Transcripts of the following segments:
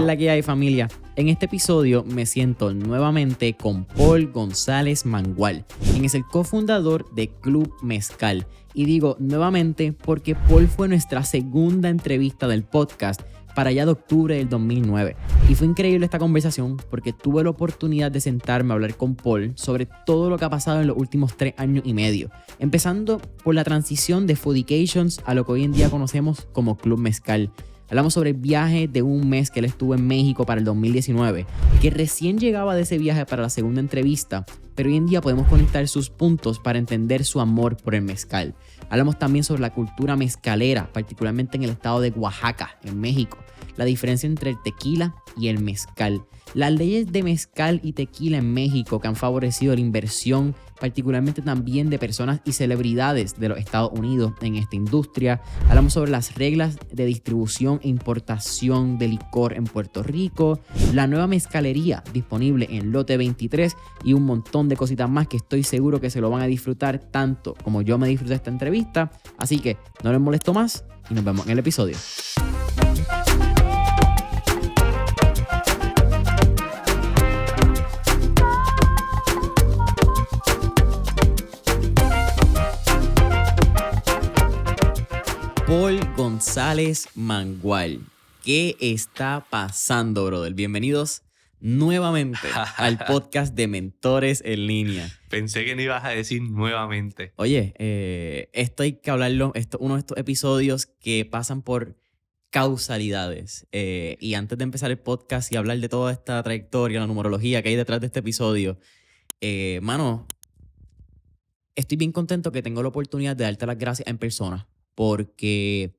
la que hay, familia? En este episodio me siento nuevamente con Paul González Mangual, quien es el cofundador de Club Mezcal. Y digo nuevamente porque Paul fue nuestra segunda entrevista del podcast para allá de octubre del 2009. Y fue increíble esta conversación porque tuve la oportunidad de sentarme a hablar con Paul sobre todo lo que ha pasado en los últimos 3 años y medio. Empezando por la transición de Foodications a lo que hoy en día conocemos como Club Mezcal. Hablamos sobre el viaje de un mes que él estuvo en México para el 2019, que recién llegaba de ese viaje para la segunda entrevista, pero hoy en día podemos conectar sus puntos para entender su amor por el mezcal. Hablamos también sobre la cultura mezcalera, particularmente en el estado de Oaxaca, en México, la diferencia entre el tequila y el mezcal, las leyes de mezcal y tequila en México que han favorecido la inversión, particularmente también de personas y celebridades de los Estados Unidos en esta industria. Hablamos sobre las reglas de distribución e importación de licor en Puerto Rico, la nueva mezcalería disponible en Lote 23 y un montón de cositas más que estoy seguro que se lo van a disfrutar tanto como yo me disfruté esta entrevista. Así que no les molesto más y nos vemos en el episodio. Paul González Mangual. ¿Qué está pasando, brother? Bienvenidos nuevamente al podcast de Mentores en Línea. Pensé que no ibas a decir nuevamente. Oye, esto hay que hablarlo. Uno de estos episodios que pasan por causalidades. Y antes de empezar el podcast y hablar de toda esta trayectoria, la numerología que hay detrás de este episodio, mano, estoy bien contento que tengo la oportunidad de darte las gracias en persona. Porque,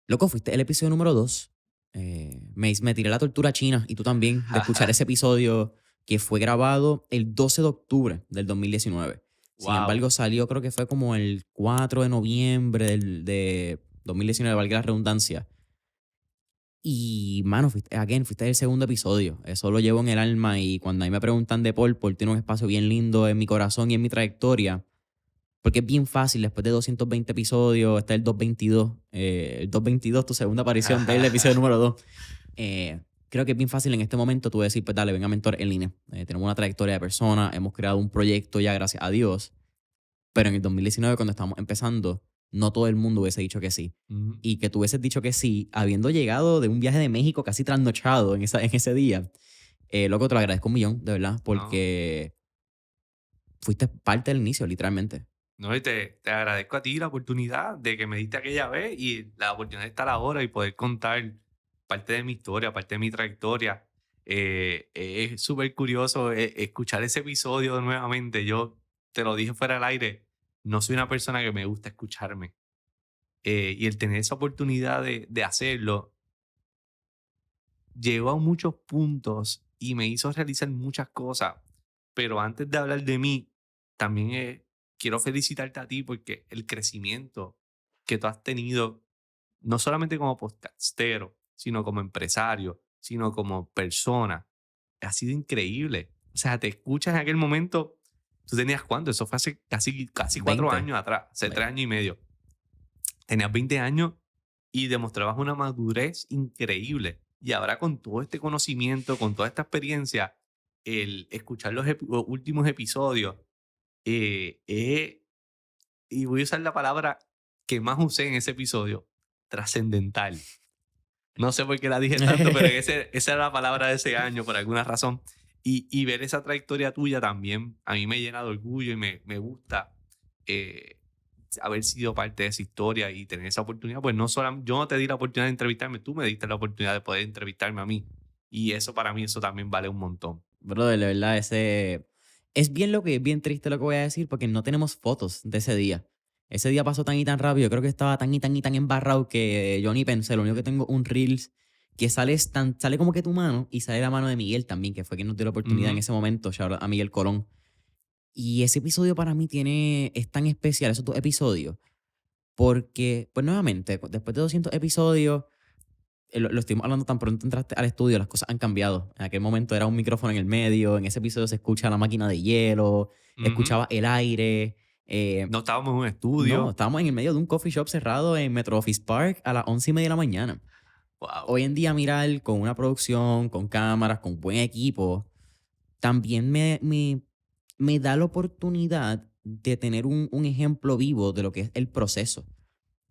loco, fuiste el episodio número 2. Me tiré la tortura china y tú también, de escuchar ese episodio que fue grabado el 12 de octubre del 2019. Sin embargo, salió, creo que fue como el 4 de noviembre de 2019, valga la redundancia. Y, mano, fuiste el segundo episodio. Eso lo llevo en el alma y cuando a mí me preguntan de Paul tiene un espacio bien lindo en mi corazón y en mi trayectoria. Porque es bien fácil, después de 220 episodios, está el 222. El 222, tu segunda aparición del episodio número 2. Creo que es bien fácil en este momento tú decir, pues dale, venga, Mentor en línea. Tenemos una trayectoria de personas, hemos creado un proyecto ya, gracias a Dios. Pero en el 2019, cuando estábamos empezando, no todo el mundo hubiese dicho que sí. Y que tú hubieses dicho que sí, habiendo llegado de un viaje de México casi trasnochado en ese día. Loco, te lo agradezco un millón, de verdad, porque fuiste parte del inicio, literalmente. No, y te agradezco a ti la oportunidad de que me diste aquella vez y la oportunidad de estar ahora y poder contar parte de mi historia, parte de mi trayectoria. Es súper curioso escuchar ese episodio nuevamente. Yo te lo dije fuera del aire, no soy una persona que me gusta escucharme. Y el tener esa oportunidad de hacerlo llegó a muchos puntos y me hizo realizar muchas cosas. Pero antes de hablar de mí, también quiero felicitarte a ti porque el crecimiento que tú has tenido, no solamente como podcastero, sino como empresario, sino como persona, ha sido increíble. O sea, te escuchas en aquel momento, ¿tú tenías cuánto? Eso fue hace casi 4 años atrás, hace 3 años y medio. Tenías 20 años y demostrabas una madurez increíble. Y ahora con todo este conocimiento, con toda esta experiencia, el escuchar los últimos episodios, y voy a usar la palabra que más usé en ese episodio, trascendental. No sé por qué la dije tanto, pero esa era la palabra de ese año por alguna razón. Y ver esa trayectoria tuya también a mí me llena de orgullo y me gusta haber sido parte de esa historia y tener esa oportunidad. Pues yo no te di la oportunidad de entrevistarme, tú me diste la oportunidad de poder entrevistarme a mí. Y eso para mí, eso también vale un montón. Brother, de verdad, es bien triste lo que voy a decir porque no tenemos fotos de ese día. Ese día pasó tan y tan rápido. Creo que estaba tan y tan y tan embarrado que yo ni pensé. Lo único que tengo un Reels que sale como que tu mano y sale la mano de Miguel también, que fue quien nos dio la oportunidad en ese momento, shout out a Miguel Colón. Y ese episodio para mí es tan especial, esos 2 episodios, porque, pues nuevamente, después de 200 episodios, lo estuvimos hablando tan pronto entraste al estudio, las cosas han cambiado. En aquel momento era un micrófono en el medio, en ese episodio se escucha la máquina de hielo, escuchaba el aire. No estábamos en un estudio. No, estábamos en el medio de un coffee shop cerrado en Metro Office Park a las 11:30 de la mañana. Wow. hoy en día mirar con una producción, con cámaras, con buen equipo, también me da la oportunidad de tener un ejemplo vivo de lo que es el proceso.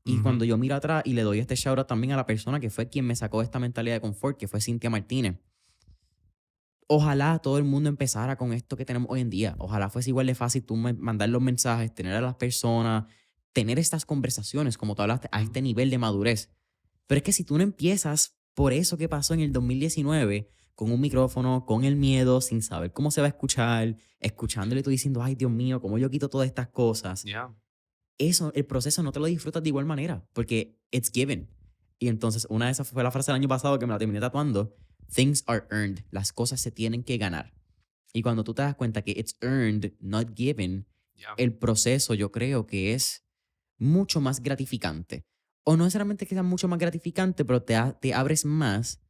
Y cuando Ujú. yo miro atrás y le doy este shout out también a la persona que fue quien me sacó de esta mentalidad de confort, que fue Cintia Martínez. Ojalá todo el mundo empezara con esto que tenemos hoy en día. Ojalá fuese igual de fácil tú mandar los mensajes, tener a las personas, tener estas conversaciones, como tú hablaste, a Ujú. este nivel de madurez. Pero es que si tú no empiezas por eso que pasó en el 2019, con un micrófono, con el miedo, sin saber cómo se va a escuchar, escuchándole tú diciendo, ay Dios mío, ¿cómo yo quito todas estas cosas? Yeah. Eso, el proceso no te lo disfrutas de igual manera, porque it's given. Y entonces, una de esas fue la frase del año pasado que me la terminé tatuando. Things are earned. Las cosas se tienen que ganar. Y cuando tú te das cuenta que it's earned, not given, Yeah. el proceso yo creo que es mucho más gratificante. O no necesariamente que sea mucho más gratificante, pero te abres más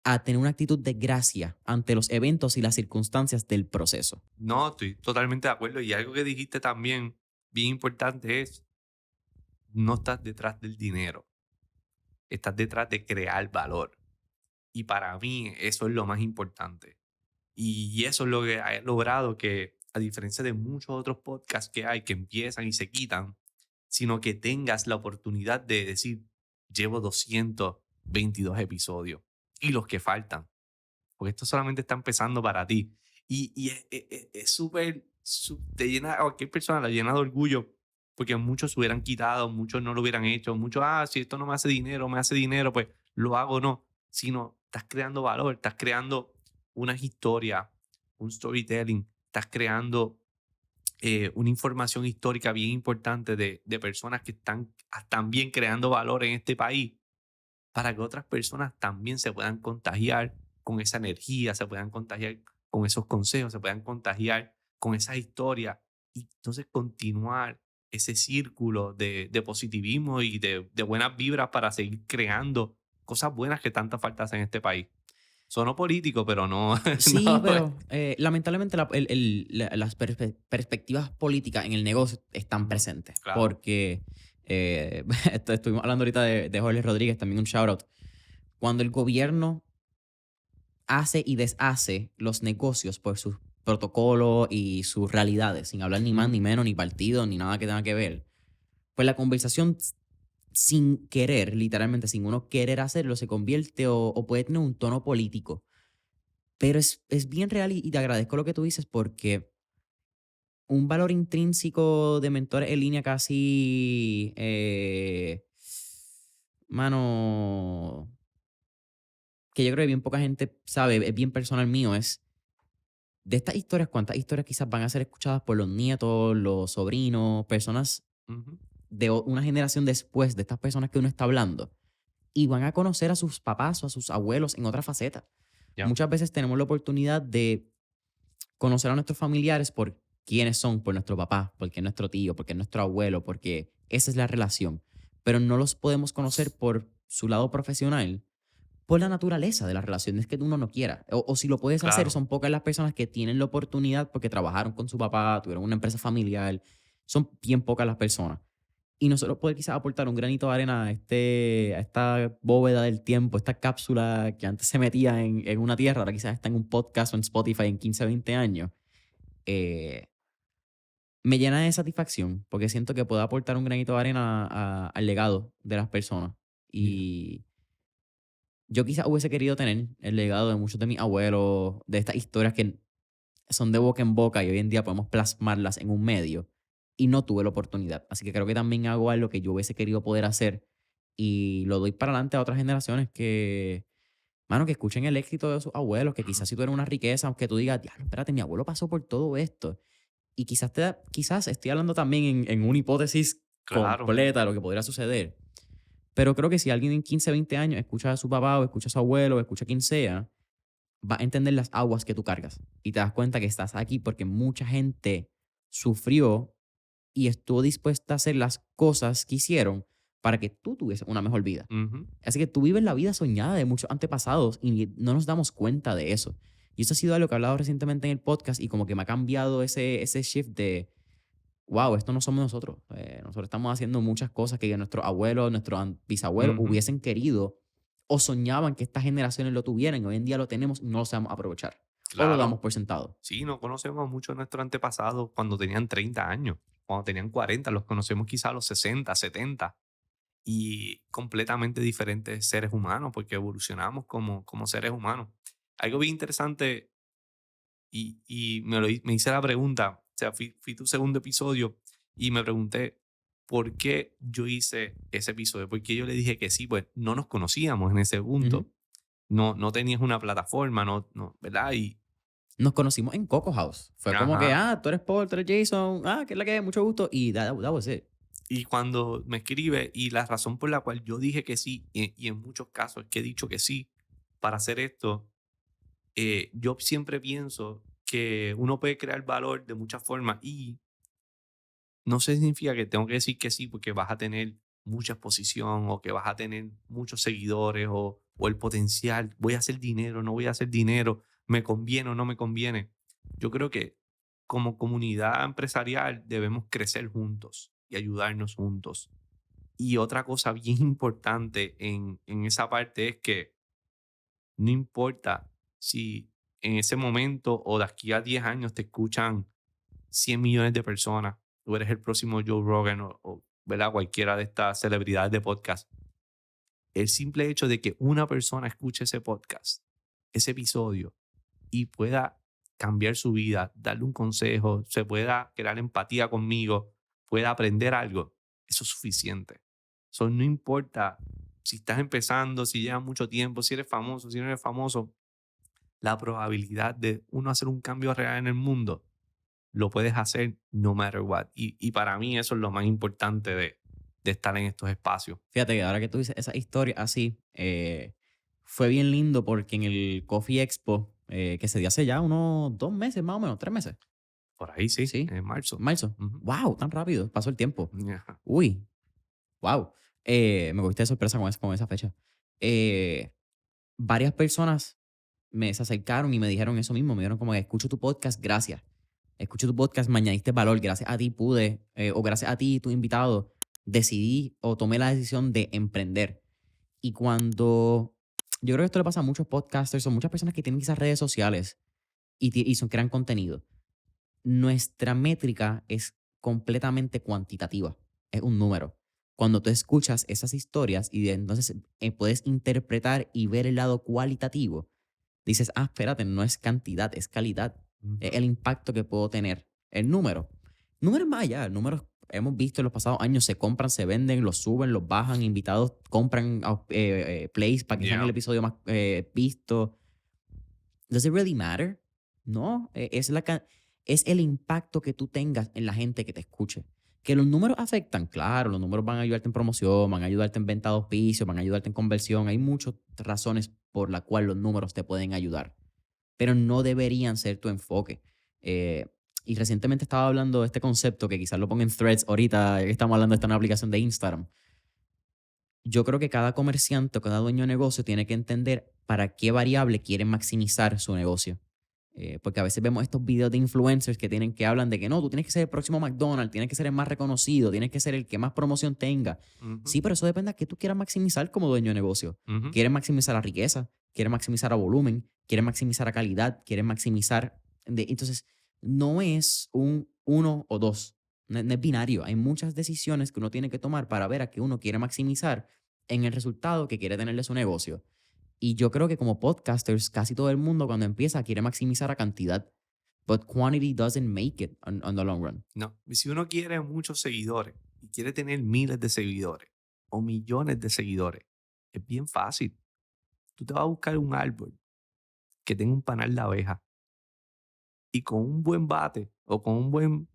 a tener una actitud de gracia ante los eventos y las circunstancias del proceso. No, estoy totalmente de acuerdo. Y algo que dijiste también, bien importante, es no estás detrás del dinero, estás detrás de crear valor. Y para mí eso es lo más importante. Y eso es lo que ha logrado que, a diferencia de muchos otros podcasts que hay que empiezan y se quitan, sino que tengas la oportunidad de decir, llevo 222 episodios y los que faltan, porque esto solamente está empezando para ti. Y es súper, te llena, a cualquier persona la llena de orgullo, porque muchos se hubieran quitado, muchos no lo hubieran hecho, muchos, si esto no me hace dinero, pues lo hago, no. Sino, estás creando valor, estás creando unas historias, un storytelling, estás creando una información histórica bien importante de personas que están también creando valor en este país para que otras personas también se puedan contagiar con esa energía, se puedan contagiar con esos consejos, se puedan contagiar con esa historia y entonces continuar ese círculo de positivismo y de buenas vibras para seguir creando cosas buenas que tanta falta hacen en este país. Sono político, pero no, Sí, no, pero lamentablemente las perspectivas políticas en el negocio están Ujú, presentes. claro. Porque estuvimos hablando ahorita de Jorge Rodríguez, también un shout out. Cuando el gobierno hace y deshace los negocios por sus protocolos y sus realidades, sin hablar ni más Ujú, ni menos, ni partido, ni nada que tenga que ver, pues la conversación sin querer, literalmente sin uno querer hacerlo, se convierte o puede tener un tono político. Pero es bien real y te agradezco lo que tú dices porque un valor intrínseco de mentores en línea casi, mano, que yo creo que bien poca gente sabe, es bien personal mío, es de estas historias, cuántas historias quizás van a ser escuchadas por los nietos, los sobrinos, personas ujú, de una generación después de estas personas que uno está hablando y van a conocer a sus papás o a sus abuelos en otra faceta. ya, Muchas veces tenemos la oportunidad de conocer a nuestros familiares por quiénes son, por nuestro papá, porque es nuestro tío, porque es nuestro abuelo, porque esa es la relación. Pero no los podemos conocer por su lado profesional, por la naturaleza de las relaciones que uno no quiera. O si lo puedes hacer, claro. son pocas las personas que tienen la oportunidad porque trabajaron con su papá, tuvieron una empresa familiar. Son bien pocas las personas. Y nosotros poder quizás aportar un granito de arena a esta bóveda del tiempo, esta cápsula que antes se metía en una tierra, ahora quizás está en un podcast o en Spotify en 15 20 años, eh, me llena de satisfacción porque siento que puedo aportar un granito de arena al legado de las personas. Yeah. Y yo quizás hubiese querido tener el legado de muchos de mis abuelos, de estas historias que son de boca en boca y hoy en día podemos plasmarlas en un medio y no tuve la oportunidad. Así que creo que también hago algo que yo hubiese querido poder hacer y lo doy para adelante a otras generaciones que, mano, que escuchen el éxito de sus abuelos, que Ujú, quizás si tú eres una riqueza, aunque tú digas, diablo, espérate, mi abuelo pasó por todo esto. Y quizás estoy hablando también en una hipótesis claro. completa de lo que podría suceder. Pero creo que si alguien en 15 20 años escucha a su papá o escucha a su abuelo o escucha a quien sea, va a entender las aguas que tú cargas y te das cuenta que estás aquí porque mucha gente sufrió y estuvo dispuesta a hacer las cosas que hicieron para que tú tuvieses una mejor vida. Ujú, Así que tú vives la vida soñada de muchos antepasados y no nos damos cuenta de eso. Y eso ha sido algo que he hablado recientemente en el podcast y como que me ha cambiado ese shift de, wow, esto no somos nosotros. Nosotros estamos haciendo muchas cosas que nuestros abuelos, nuestros bisabuelos ujú, hubiesen querido o soñaban que estas generaciones lo tuvieran y hoy en día lo tenemos y no lo sabemos aprovechar. O lo Claro. damos por sentado. Sí, no conocemos a muchos de nuestros antepasados cuando tenían 30 años, cuando tenían 40, los conocemos quizá a los 60, 70, y completamente diferentes seres humanos porque evolucionamos como seres humanos. Algo bien interesante, y me hice la pregunta, o sea, fui tu segundo episodio y me pregunté por qué yo hice ese episodio, porque yo le dije que sí, pues no nos conocíamos en ese punto, Ujú. no tenías una plataforma, ¿verdad? Y, Nos conocimos en Coco House. Fue como que, ajá. tú eres Paul, tú eres Jason, que es la que es, mucho gusto. Y that was it. Y cuando me escribe, y la razón por la cual yo dije que sí, y en muchos casos que he dicho que sí para hacer esto, yo siempre pienso que uno puede crear valor de muchas formas y no significa que tengo que decir que sí porque vas a tener mucha exposición o que vas a tener muchos seguidores o el potencial, voy a hacer dinero, no voy a hacer dinero, me conviene o no me conviene. Yo creo que como comunidad empresarial debemos crecer juntos y ayudarnos juntos. Y otra cosa bien importante en esa parte es que no importa si en ese momento o de aquí a 10 años te escuchan 100 millones de personas, tú eres el próximo Joe Rogan ¿verdad? Cualquiera de estas celebridades de podcast. El simple hecho de que una persona escuche ese podcast, ese episodio, y pueda cambiar su vida, darle un consejo, se pueda crear empatía conmigo, pueda aprender algo, eso es suficiente. Eso no importa si estás empezando, si llevas mucho tiempo, si eres famoso, si no eres famoso, la probabilidad de uno hacer un cambio real en el mundo, lo puedes hacer no matter what. Y para mí eso es lo más importante de estar en estos espacios. Fíjate que ahora que tú dices esa historia así, fue bien lindo porque en el Coffee Expo, que se dio hace ya unos 2 meses más o menos, 3 meses. Por ahí sí, Sí, en marzo. marzo. Ujú. Wow, tan rápido, pasó el tiempo. Ajá. Uy, wow. Me cogiste de sorpresa con esa fecha. Eh, Varias personas se acercaron y me dijeron eso mismo. Me dijeron como que escucho tu podcast, gracias. Escucho tu podcast, me añadiste valor. Gracias a ti pude, o gracias a ti, tu invitado, decidí o tomé la decisión de emprender. Y cuando, yo creo que esto le pasa a muchos podcasters o muchas personas que tienen quizás redes sociales y crean contenido. Nuestra métrica es completamente cuantitativa, es un número. Cuando tú escuchas esas historias y entonces puedes interpretar y ver el lado cualitativo, dices, espérate, no es cantidad, es calidad. Es Ujú. el impacto que puedo tener. El número. Números más allá, números hemos visto en los pasados años, se compran, se venden, los suben, los bajan, invitados compran plays para que sean el Yeah. episodio más visto. Does it really matter? No, es el impacto que tú tengas en la gente que te escuche. Que los números afectan, claro, los números van a ayudarte en promoción, van a ayudarte en venta de auspicio, van a ayudarte en conversión. Hay muchas razones por las cuales los números te pueden ayudar, pero no deberían ser tu enfoque. Eh, y recientemente estaba hablando de este concepto que quizás lo pongo en threads ahorita, ya que estamos hablando de esta nueva aplicación de Instagram. Yo creo que cada comerciante o cada dueño de negocio tiene que entender para qué variable quiere maximizar su negocio. Porque a veces vemos estos videos de influencers que hablan de que no, tú tienes que ser el próximo McDonald's, tienes que ser el más reconocido, tienes que ser el que más promoción tenga. Ujú. Sí, pero eso depende de qué tú quieras maximizar como dueño de negocio. Ujú. ¿Quieres maximizar la riqueza? ¿Quieres maximizar a volumen? ¿Quieres maximizar a calidad? ¿Quieres maximizar? Entonces, no es un uno o dos. No es binario. Hay muchas decisiones que uno tiene que tomar para ver a qué uno quiere maximizar en el resultado que quiere tener de su negocio. Y yo creo que como podcasters, casi todo el mundo cuando empieza quiere maximizar a cantidad. But quantity doesn't make it on the long run. No, y si uno quiere muchos seguidores y quiere tener miles de seguidores o millones de seguidores, es bien fácil. Tú te vas a buscar un árbol que tenga un panal de abejas y con un buen bate o con un buen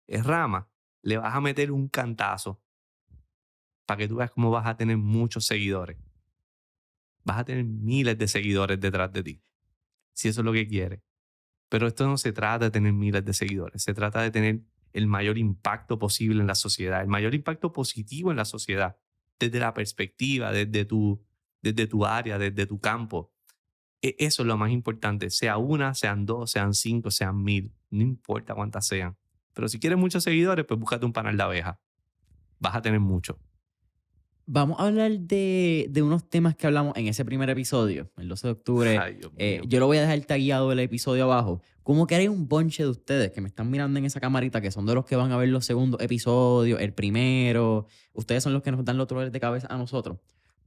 rama, le vas a meter un cantazo para que tú veas cómo vas a tener muchos seguidores. Vas a tener miles de seguidores detrás de ti, si eso es lo que quieres. Pero esto no se trata de tener miles de seguidores, se trata de tener el mayor impacto posible en la sociedad, el mayor impacto positivo en la sociedad, desde la perspectiva, desde tu área, desde tu campo. Eso es lo más importante, sea una, sean dos, sean cinco, sean 1000, no importa cuántas sean. Pero si quieres muchos seguidores, pues búscate un panal de abejas. Vas a tener mucho. Vamos a hablar de unos temas que hablamos en ese primer episodio, el 12 de octubre. Ay, Dios mío. Yo lo voy a dejar tagueado el episodio abajo. Como que hay un bonche de ustedes que me están mirando en esa camarita, que son de los que van a ver los segundos episodios, el primero. Ustedes son los que nos dan los dolores de cabeza a nosotros.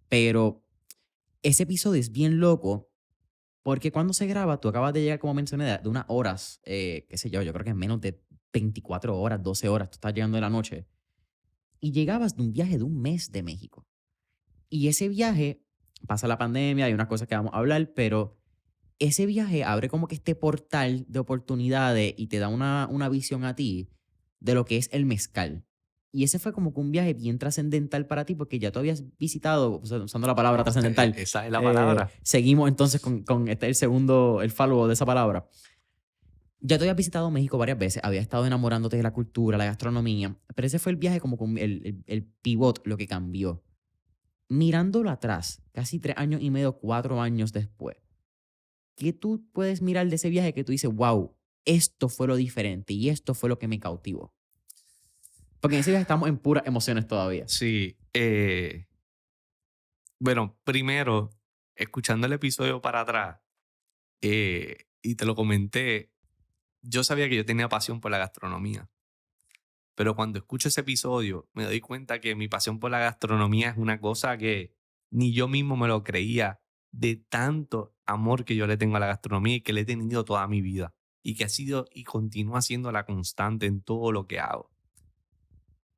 Pero ese episodio es bien loco porque cuando se graba, tú acabas de llegar, como mencioné, de unas horas, qué sé yo creo que en menos de 24 horas, 12 horas, tú estás llegando de la noche. Y llegabas de un viaje de un mes de México. Y ese viaje, pasa la pandemia, hay unas cosas que vamos a hablar, pero ese viaje abre como que este portal de oportunidades y te da una visión a ti de lo que es el mezcal. Y ese fue como que un viaje bien trascendental para ti porque ya tú habías visitado, usando la palabra trascendental. Esa es la palabra. Seguimos entonces con este, el segundo, el follow de esa palabra. Ya tú habías visitado México varias veces, había estado enamorándote de la cultura, la gastronomía, pero ese fue el viaje como con el pivot, lo que cambió. Mirándolo atrás, casi 3 años y medio, 4 años después, ¿qué tú puedes mirar de ese viaje que tú dices, wow, esto fue lo diferente y esto fue lo que me cautivó? Porque en ese viaje estamos en puras emociones todavía. Sí. Bueno, primero, escuchando el episodio para atrás, y te lo comenté, yo sabía que yo tenía pasión por la gastronomía. Pero cuando escucho ese episodio, me doy cuenta que mi pasión por la gastronomía es una cosa que ni yo mismo me lo creía de tanto amor que yo le tengo a la gastronomía y que le he tenido toda mi vida. Y que ha sido y continúa siendo la constante en todo lo que hago.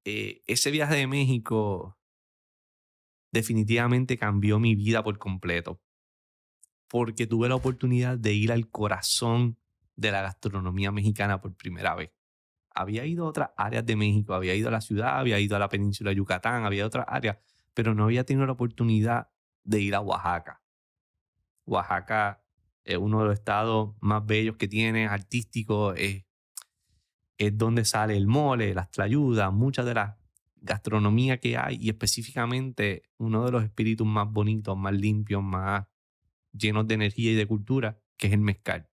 Ese viaje de México definitivamente cambió mi vida por completo. Porque tuve la oportunidad de ir al corazón de la gastronomía mexicana por primera vez. Había ido a otras áreas de México, había ido a la ciudad, había ido a la península de Yucatán, había otras áreas, pero no había tenido la oportunidad de ir a Oaxaca. Oaxaca es uno de los estados más bellos que tiene, artístico, es donde sale el mole, las tlayudas, muchas de las gastronomía que hay y específicamente uno de los espíritus más bonitos, más limpios, más llenos de energía y de cultura, que es el mezcal.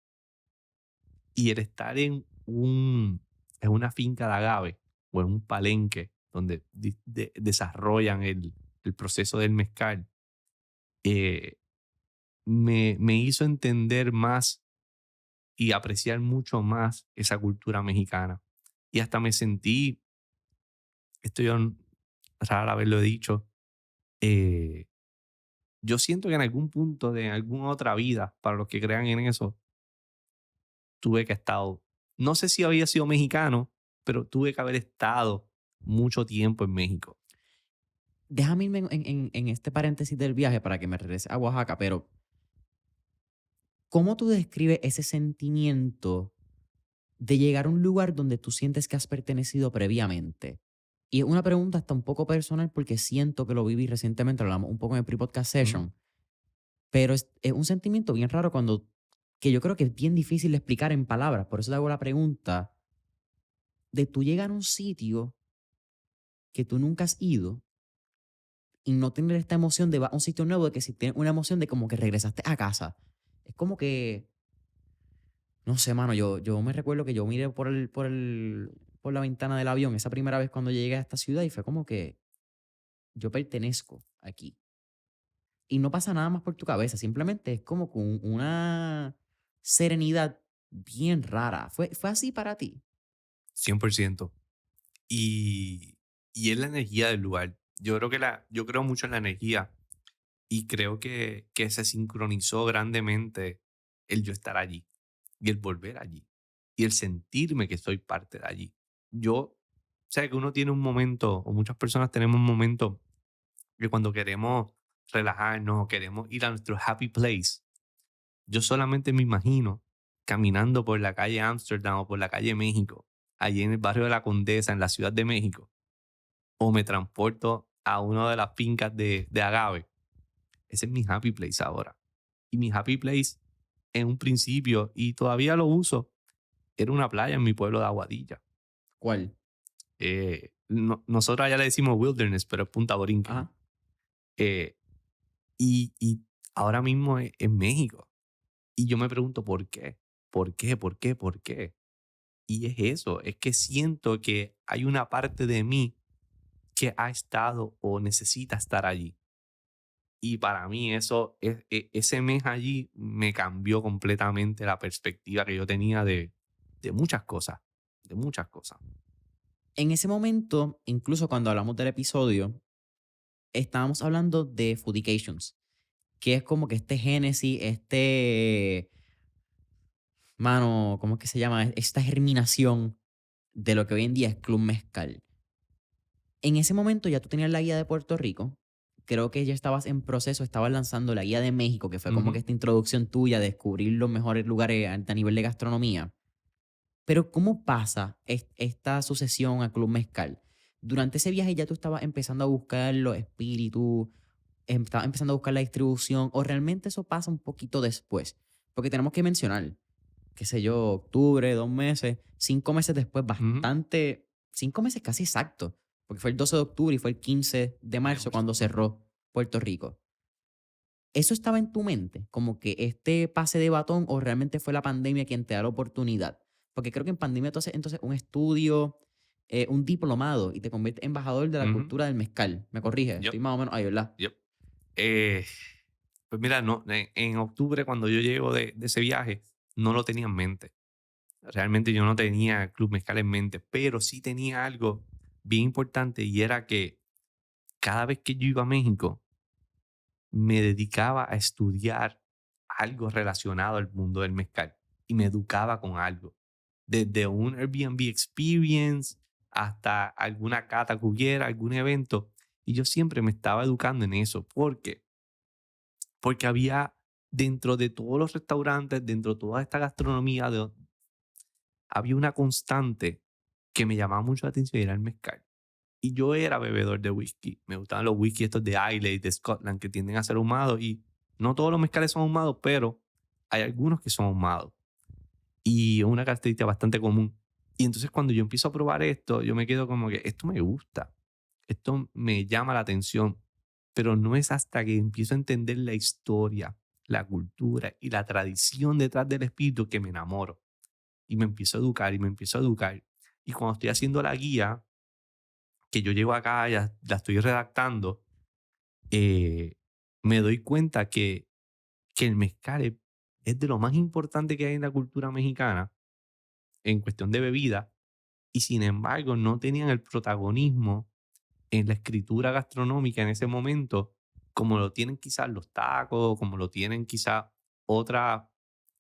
Y el estar en una finca de agave o en un palenque donde desarrollan el proceso del mezcal, eh, me hizo entender más y apreciar mucho más esa cultura mexicana. Y hasta me sentí, esto yo rara vez lo he dicho, yo siento que en algún punto de alguna otra vida, para los que crean en eso, tuve que estar, no sé si había sido mexicano, pero tuve que haber estado mucho tiempo en México. Déjame irme en este paréntesis del viaje para que me regrese a Oaxaca, pero ¿cómo tú describes ese sentimiento de llegar a un lugar donde tú sientes que has pertenecido previamente? Y es una pregunta hasta un poco personal porque siento que lo viví recientemente, lo hablamos un poco en el pre-podcast session, pero es un sentimiento bien raro que yo creo que es bien difícil de explicar en palabras. Por eso te hago la pregunta de tú llegar a un sitio que tú nunca has ido y no tener esta emoción de va a un sitio nuevo, de que si tienes una emoción de como que regresaste a casa. Es como que, no sé, mano, yo me recuerdo que yo miré por la ventana del avión esa primera vez cuando llegué a esta ciudad y fue como que yo pertenezco aquí. Y no pasa nada más por tu cabeza, simplemente es como con una serenidad bien rara. ¿Fue así para ti? 100%. Y es la energía del lugar. Yo creo mucho en la energía y creo que se sincronizó grandemente el yo estar allí y el volver allí y el sentirme que soy parte de allí. Yo sé que uno tiene un momento, o muchas personas tenemos un momento que cuando queremos relajarnos o queremos ir a nuestro happy place, yo solamente me imagino caminando por la calle Ámsterdam o por la calle México, allí en el barrio de la Condesa, en la Ciudad de México, o me transporto a una de las fincas de agave. Ese es mi happy place ahora. Y mi happy place en un principio, y todavía lo uso, era una playa en mi pueblo de Aguadilla. ¿Cuál? Nosotros allá le decimos wilderness, pero es Punta Borinquen. Ajá. Y ahora mismo es en México. Y yo me pregunto por qué, por qué, por qué, por qué. Y es eso, es que siento que hay una parte de mí que ha estado o necesita estar allí. Y para mí eso, ese mes allí me cambió completamente la perspectiva que yo tenía de muchas cosas, de muchas cosas. En ese momento, incluso cuando hablamos del episodio, estábamos hablando de Foodications, que es como que este génesis, mano, ¿cómo es que se llama? Esta germinación de lo que hoy en día es Club Mezcal. En ese momento ya tú tenías la guía de Puerto Rico. Creo que ya estabas en proceso, estabas lanzando la guía de México, que fue como que Ujú. esta introducción tuya de descubrir los mejores lugares a nivel de gastronomía. Pero ¿cómo pasa esta sucesión a Club Mezcal? Durante ese viaje ya tú estabas empezando a buscar los espíritus, estabas empezando a buscar la distribución, o realmente eso pasa un poquito después. Porque tenemos que mencionar, qué sé yo, octubre, 2 meses, 5 meses después, Ujú. 5 meses casi exacto, porque fue el 12 de octubre y fue el 15 de De marzo marzo. cuando cerró Puerto Rico. ¿Eso estaba en tu mente? Como que este pase de batón o realmente fue la pandemia quien te da la oportunidad. Porque creo que en pandemia entonces un estudio, un diplomado y te conviertes en embajador de la Ujú. cultura del mezcal. ¿Me corrige? Yup, Estoy más o menos ahí, ¿verdad? yup. Eh, pues mira, no, en octubre cuando yo llego de ese viaje, no lo tenía en mente. Realmente yo no tenía Club Mezcal en mente, pero sí tenía algo bien importante y era que cada vez que yo iba a México, me dedicaba a estudiar algo relacionado al mundo del mezcal y me educaba con algo. Desde un Airbnb experience hasta alguna cata que hubiera, algún evento. Y yo siempre me estaba educando en eso. ¿Por qué? Porque había dentro de todos los restaurantes, dentro de toda esta gastronomía, había una constante que me llamaba mucho la atención y era el mezcal. Y yo era bebedor de whisky. Me gustaban los whisky estos de Islay, de Scotland, que tienden a ser ahumados. Y no todos los mezcales son ahumados, pero hay algunos que son ahumados. Y es una característica bastante común. Y entonces cuando yo empiezo a probar esto, yo me quedo como que esto me gusta. Esto me llama la atención. Pero no es hasta que empiezo a entender la historia, la cultura y la tradición detrás del espíritu que me enamoro. Y me empiezo a educar y me empiezo a educar. Y cuando estoy haciendo la guía, que yo llego acá, ya la estoy redactando, eh, me doy cuenta que el mezcal es de lo más importante que hay en la cultura mexicana en cuestión de bebida y sin embargo no tenían el protagonismo en la escritura gastronómica en ese momento como lo tienen quizás los tacos, como lo tienen quizás otras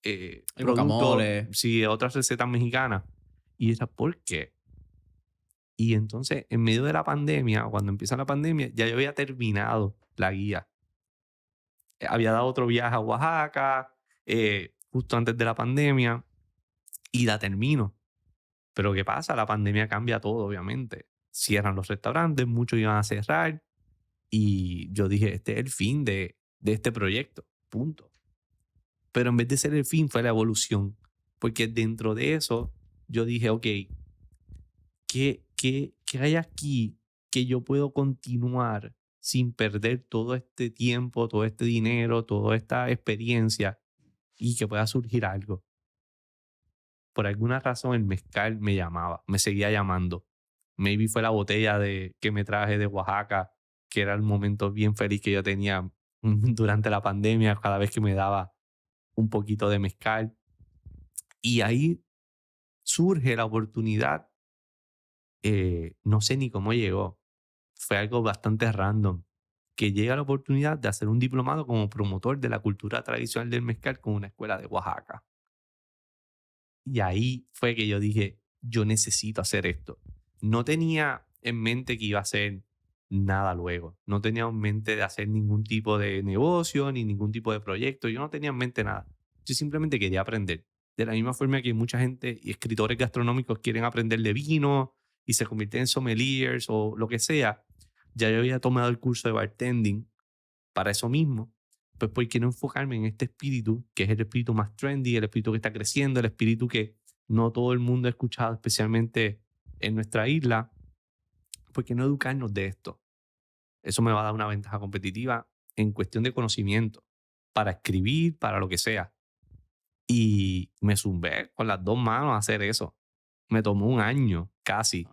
El productos, guacamole. sí, otras recetas mexicanas. Y era, ¿por qué? Y entonces, en medio de la pandemia, cuando empieza la pandemia, ya yo había terminado la guía. Había dado otro viaje a Oaxaca, justo antes de la pandemia, y la termino. Pero ¿qué pasa? La pandemia cambia todo, obviamente. Cierran los restaurantes, muchos iban a cerrar, y yo dije, este es el fin de este proyecto, punto. Pero en vez de ser el fin, fue la evolución. Porque dentro de eso, yo dije, ok, ¿qué hay aquí que yo puedo continuar sin perder todo este tiempo, todo este dinero, toda esta experiencia y que pueda surgir algo? Por alguna razón el mezcal me llamaba, me seguía llamando. Maybe fue la botella que me traje de Oaxaca, que era el momento bien feliz que yo tenía durante la pandemia, cada vez que me daba un poquito de mezcal. Y ahí surge la oportunidad, no sé ni cómo llegó, fue algo bastante random, que llega la oportunidad de hacer un diplomado como promotor de la cultura tradicional del mezcal con una escuela de Oaxaca. Y ahí fue que yo dije, yo necesito hacer esto. No tenía en mente que iba a hacer nada luego. No tenía en mente de hacer ningún tipo de negocio ni ningún tipo de proyecto. Yo no tenía en mente nada. Yo simplemente quería aprender. De la misma forma que mucha gente y escritores gastronómicos quieren aprender de vino y se convierten en sommeliers o lo que sea, ya yo había tomado el curso de bartending para eso mismo, pues ¿por qué no enfocarme en este espíritu, que es el espíritu más trendy, el espíritu que está creciendo, el espíritu que no todo el mundo ha escuchado, especialmente en nuestra isla? ¿Por qué no educarnos de esto? Eso me va a dar una ventaja competitiva en cuestión de conocimiento, para escribir, para lo que sea. Y me zumbé con las dos manos a hacer eso. Me tomó un año casi.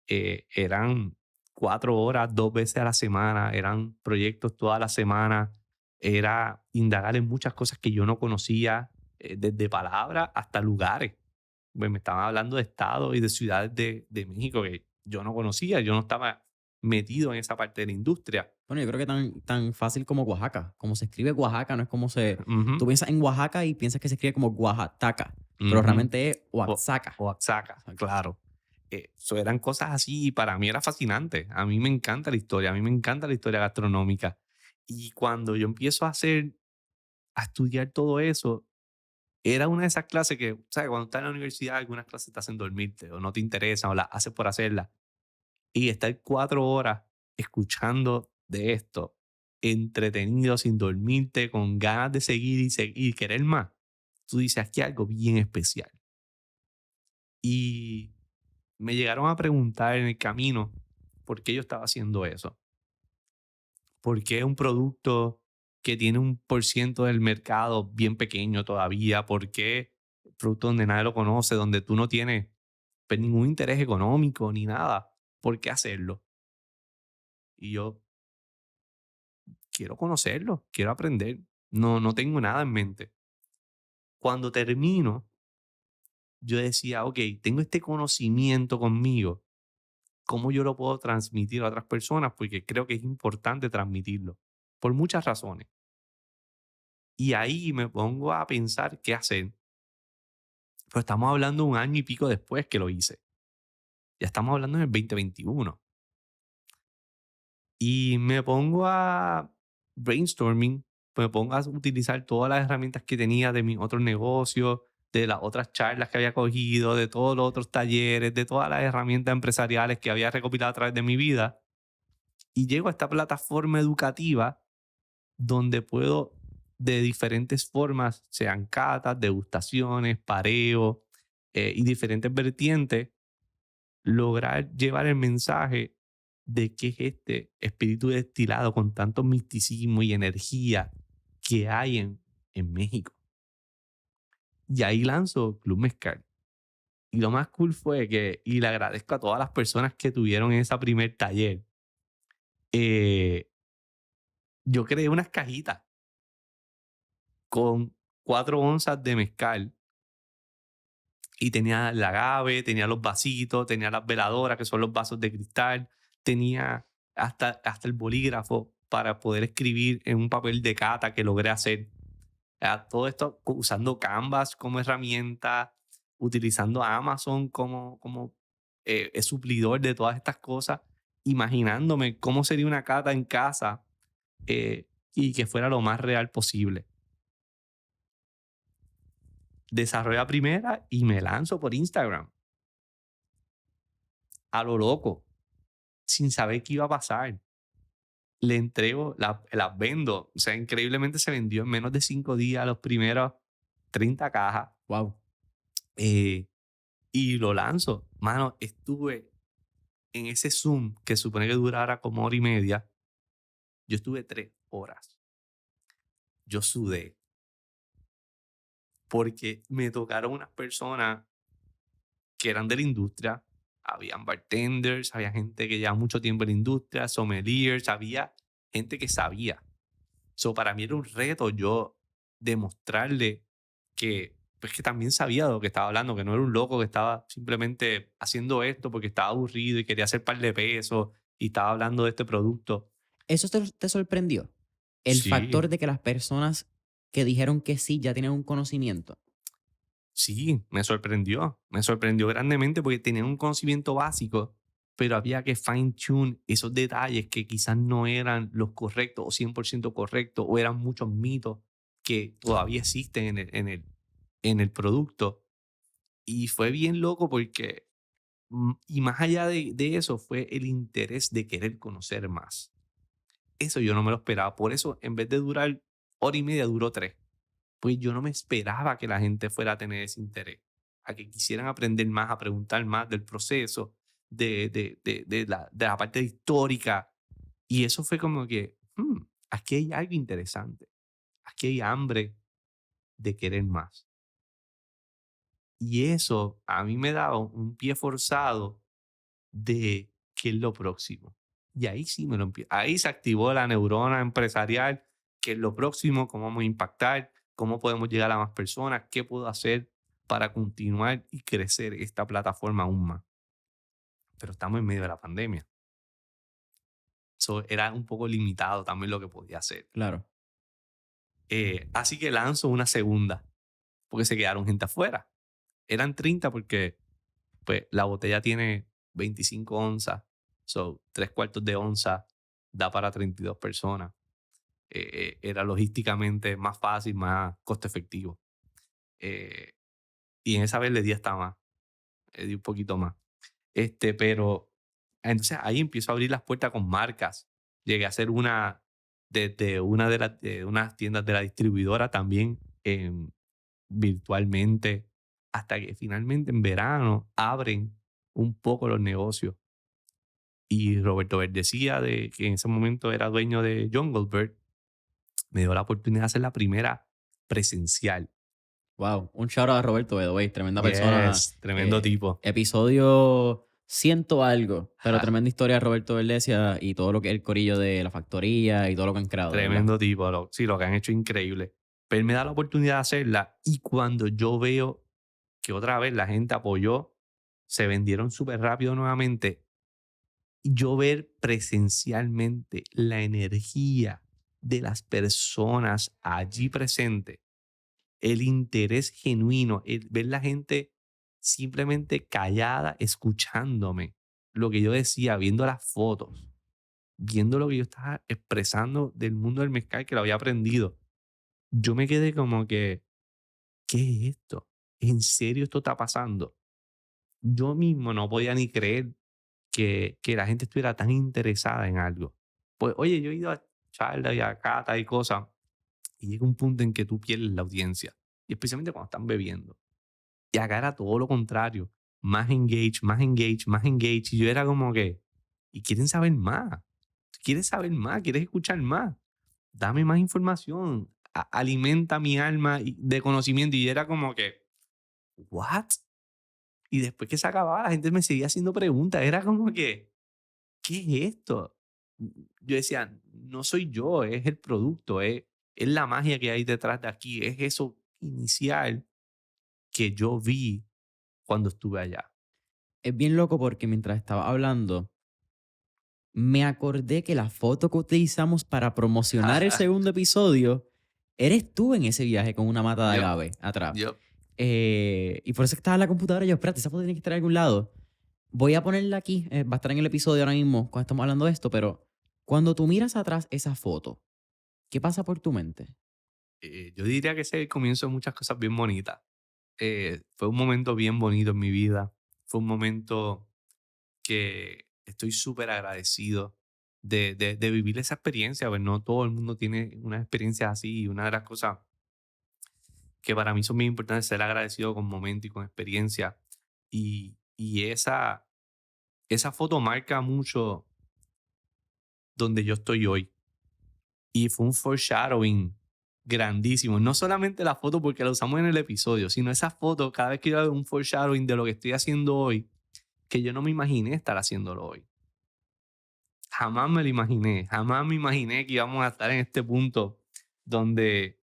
Eran 4 horas, 2 veces a la semana, eran proyectos toda la semana, era indagar en muchas cosas que yo no conocía, desde palabras hasta lugares. Pues me estaban hablando de estados y de ciudades de México que yo no conocía, yo no estaba metido en esa parte de la industria. Bueno, yo creo que tan fácil como Oaxaca. Como se escribe Oaxaca, no es como se... Ujú, Tú piensas en Oaxaca y piensas que se escribe como Oaxaca, pero ujú. realmente es O, Oaxaca. Oaxaca, Exacto. claro. Eso eran cosas así y para mí era fascinante. A mí me encanta la historia, a mí me encanta la historia gastronómica. Y cuando yo empiezo a estudiar todo eso, era una de esas clases que, ¿sabes? Cuando estás en la universidad, algunas clases te hacen dormirte o no te interesan o las haces por hacerlas. Y estar 4 horas escuchando de esto, entretenido, sin dormirte, con ganas de seguir y seguir y querer más, tú dices, aquí hay algo bien especial. Y me llegaron a preguntar en el camino por qué yo estaba haciendo eso. ¿Por qué un producto que tiene un por ciento del mercado bien pequeño todavía? ¿Por qué un producto donde nadie lo conoce, donde tú no tienes pues, ningún interés económico ni nada? ¿Por qué hacerlo? Y yo quiero conocerlo, quiero aprender. No tengo nada en mente. Cuando termino, yo decía, ok, tengo este conocimiento conmigo, ¿cómo yo lo puedo transmitir a otras personas? Porque creo que es importante transmitirlo, por muchas razones. Y ahí me pongo a pensar qué hacer. Pero estamos hablando un año y pico después que lo hice. Ya estamos hablando en el 2021. Y me pongo a brainstorming, me pongo a utilizar todas las herramientas que tenía de mis otros negocios, de las otras charlas que había cogido, de todos los otros talleres, de todas las herramientas empresariales que había recopilado a través de mi vida. Y llego a esta plataforma educativa donde puedo, de diferentes formas, sean catas, degustaciones, pareos y diferentes vertientes, lograr llevar el mensaje de qué es este espíritu destilado con tanto misticismo y energía que hay en México. Y ahí lanzo Club Mezcal. Y lo más cool fue que, y le agradezco a todas las personas que tuvieron en ese primer taller, eh, yo creé unas cajitas con 4 onzas de mezcal y tenía el agave, tenía los vasitos, tenía las veladoras, que son los vasos de cristal, tenía hasta el bolígrafo para poder escribir en un papel de cata que logré hacer. Todo esto usando Canvas como herramienta, utilizando Amazon como suplidor de todas estas cosas, imaginándome cómo sería una cata en casa y que fuera lo más real posible. Desarrollo la primera y me lanzo por Instagram a lo loco, sin saber qué iba a pasar. Le entrego, las vendo. O sea, increíblemente se vendió en menos de 5 días los primeros 30 cajas Wow. eh, y lo lanzo. Mano, estuve en ese Zoom que supone que durara como hora y media. Yo estuve 3 horas. Yo sudé porque me tocaron unas personas que eran de la industria. Habían bartenders, había gente que lleva mucho tiempo en la industria, sommeliers, había gente que sabía. So, para mí era un reto yo demostrarle que, pues, que también sabía de lo que estaba hablando, que no era un loco que estaba simplemente haciendo esto porque estaba aburrido y quería hacer par de pesos y estaba hablando de este producto. ¿Eso te sorprendió? El Sí, factor de que las personas que dijeron que sí ya tienen un conocimiento. sí, me sorprendió grandemente porque tenía un conocimiento básico, pero había que fine tune esos detalles que quizás no eran los correctos o 100% correctos o eran muchos mitos que todavía existen en el producto. Y fue bien loco porque, y más allá de eso, fue el interés de querer conocer más. Eso yo no me lo esperaba. Por eso, en vez de durar hora y media, duró 3. Pues yo no me esperaba que la gente fuera a tener ese interés, a que quisieran aprender más, a preguntar más del proceso, de la parte histórica. Y eso fue como que, aquí hay algo interesante. Aquí hay hambre de querer más. Y eso a mí me daba un pie forzado de qué es lo próximo. Y ahí sí ahí se activó la neurona empresarial, que es lo próximo, cómo vamos a impactar, cómo podemos llegar a más personas, qué puedo hacer para continuar y crecer esta plataforma aún más. Pero estamos en medio de la pandemia. So, era un poco limitado también lo que podía hacer. Claro. Así que lanzo una segunda, porque se quedaron gente afuera. Eran 30 porque pues, la botella tiene 25 onzas, so 3/4 de onza da para 32 personas. Era logísticamente más fácil, más costo efectivo. Y en esa vez le di hasta más, le di un poquito más. Pero entonces ahí empiezo a abrir las puertas con marcas. Llegué a hacer una desde una de unas tiendas de la distribuidora también virtualmente, hasta que finalmente en verano abren un poco los negocios. Y Roberto Verdecía, que en ese momento era dueño de Jungle Bird, me dio la oportunidad de hacer la primera presencial. Wow. Un shout out a Roberto, by the way. Tremenda persona. Yes, tremendo tipo. Episodio ciento algo. Pero tremenda historia de Roberto Verdesia y todo lo que es el corillo de la factoría y todo lo que han creado. Tremendo tipo. Sí, lo que han hecho es increíble. Pero él me da la oportunidad de hacerla y cuando yo veo que otra vez la gente apoyó, se vendieron súper rápido nuevamente, yo ver presencialmente la energía de las personas allí presentes, el interés genuino, el ver la gente simplemente callada, escuchándome lo que yo decía, viendo las fotos, viendo lo que yo estaba expresando del mundo del mezcal que lo había aprendido. Yo me quedé como que, ¿qué es esto? ¿En serio esto está pasando? Yo mismo no podía ni creer que la gente estuviera tan interesada en algo. Pues, oye, yo he ido a charlas y a catas y cosas, y llega un punto en que tú pierdes la audiencia, y especialmente cuando están bebiendo. Y acá era todo lo contrario, más engage, más engage, más engage, y yo era como que, ¿y quieren saber más? ¿Quieres saber más? ¿Quieres escuchar más? Dame más información, alimenta mi alma de conocimiento, y yo era como que, ¿what? Y después que se acababa, la gente me seguía haciendo preguntas. Era como que, ¿qué es esto? Yo decía, no soy yo, es el producto, es la magia que hay detrás de aquí, es eso inicial que yo vi cuando estuve allá. Es bien loco porque mientras estaba hablando, me acordé que la foto que utilizamos para promocionar el segundo episodio, eres tú en ese viaje con una mata de Yup, agave atrás. yup. Y por eso que estaba en la computadora y yo, espérate, esa foto tiene que estar en algún lado. Voy a ponerla aquí, va a estar en el episodio ahora mismo cuando estamos hablando de esto, pero cuando tú miras atrás esa foto, ¿qué pasa por tu mente? Yo diría que ese es el comienzo de muchas cosas bien bonitas. Fue un momento bien bonito en mi vida. Fue un momento que estoy súper agradecido de vivir esa experiencia. Pues no todo el mundo tiene una experiencia así. Y una de las cosas que para mí son bien importantes es ser agradecido con momentos y con experiencia. Y esa foto marca mucho donde yo estoy hoy. Y fue un foreshadowing grandísimo. No solamente la foto porque la usamos en el episodio, sino esa foto cada vez que yo hago un foreshadowing de lo que estoy haciendo hoy, que yo no me imaginé estar haciéndolo hoy. Jamás me lo imaginé. Jamás me imaginé que íbamos a estar en este punto donde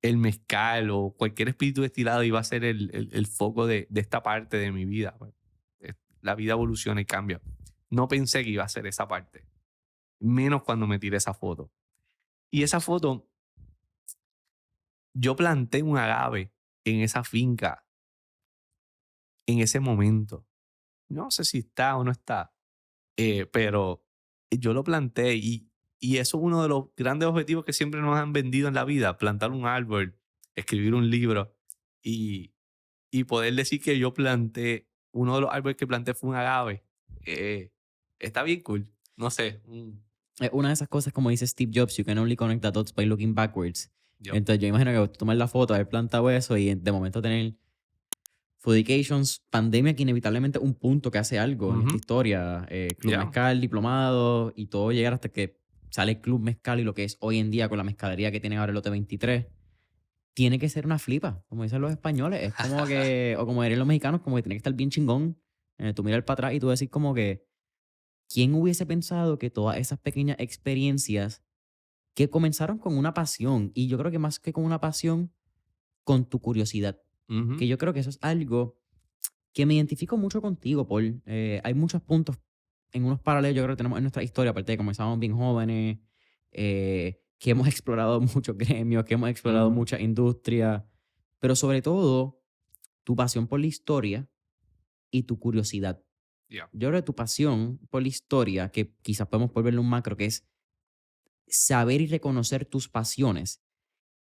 el mezcal o cualquier espíritu destilado iba a ser el foco de esta parte de mi vida. Pues, la vida evoluciona y cambia. No pensé que iba a ser esa parte. Menos cuando me tiré esa foto. Y esa foto, yo planté un agave en esa finca en ese momento. No sé si está o no está, pero yo lo planté y eso es uno de los grandes objetivos que siempre nos han vendido en la vida, plantar un árbol, escribir un libro y, y poder decir que yo planté, uno de los árboles que planté fue un agave. Está bien cool, no sé. Una de esas cosas, como dice Steve Jobs, you can only connect the dots by looking backwards. Yo, Entonces yo imagino que tomar la foto, haber plantado eso y de momento tener Foodications, pandemia que inevitablemente un punto que hace algo en esta Ujú. historia. Club Yeah. Mezcal, diplomado y todo llegar hasta que sale Club Mezcal y lo que es hoy en día con la mezcalería que tiene ahora el lote 23. Tiene que ser una flipa, como dicen los españoles. Es como que, o como dirían los mexicanos, como que tiene que estar bien chingón. Tú miras para atrás y tú decís como que ¿quién hubiese pensado que todas esas pequeñas experiencias que comenzaron con una pasión, y yo creo que más que con una pasión, con tu curiosidad, Ujú. que yo creo que eso es algo que me identifico mucho contigo, Paul. Hay muchos puntos en unos paralelos yo creo que tenemos en nuestra historia, aparte de que comenzamos bien jóvenes, que hemos explorado muchos gremios, que hemos explorado Ujú. muchas industrias, pero sobre todo tu pasión por la historia y tu curiosidad. Yeah. Yo creo que tu pasión por la historia, que quizás podemos volverlo un macro, que es saber y reconocer tus pasiones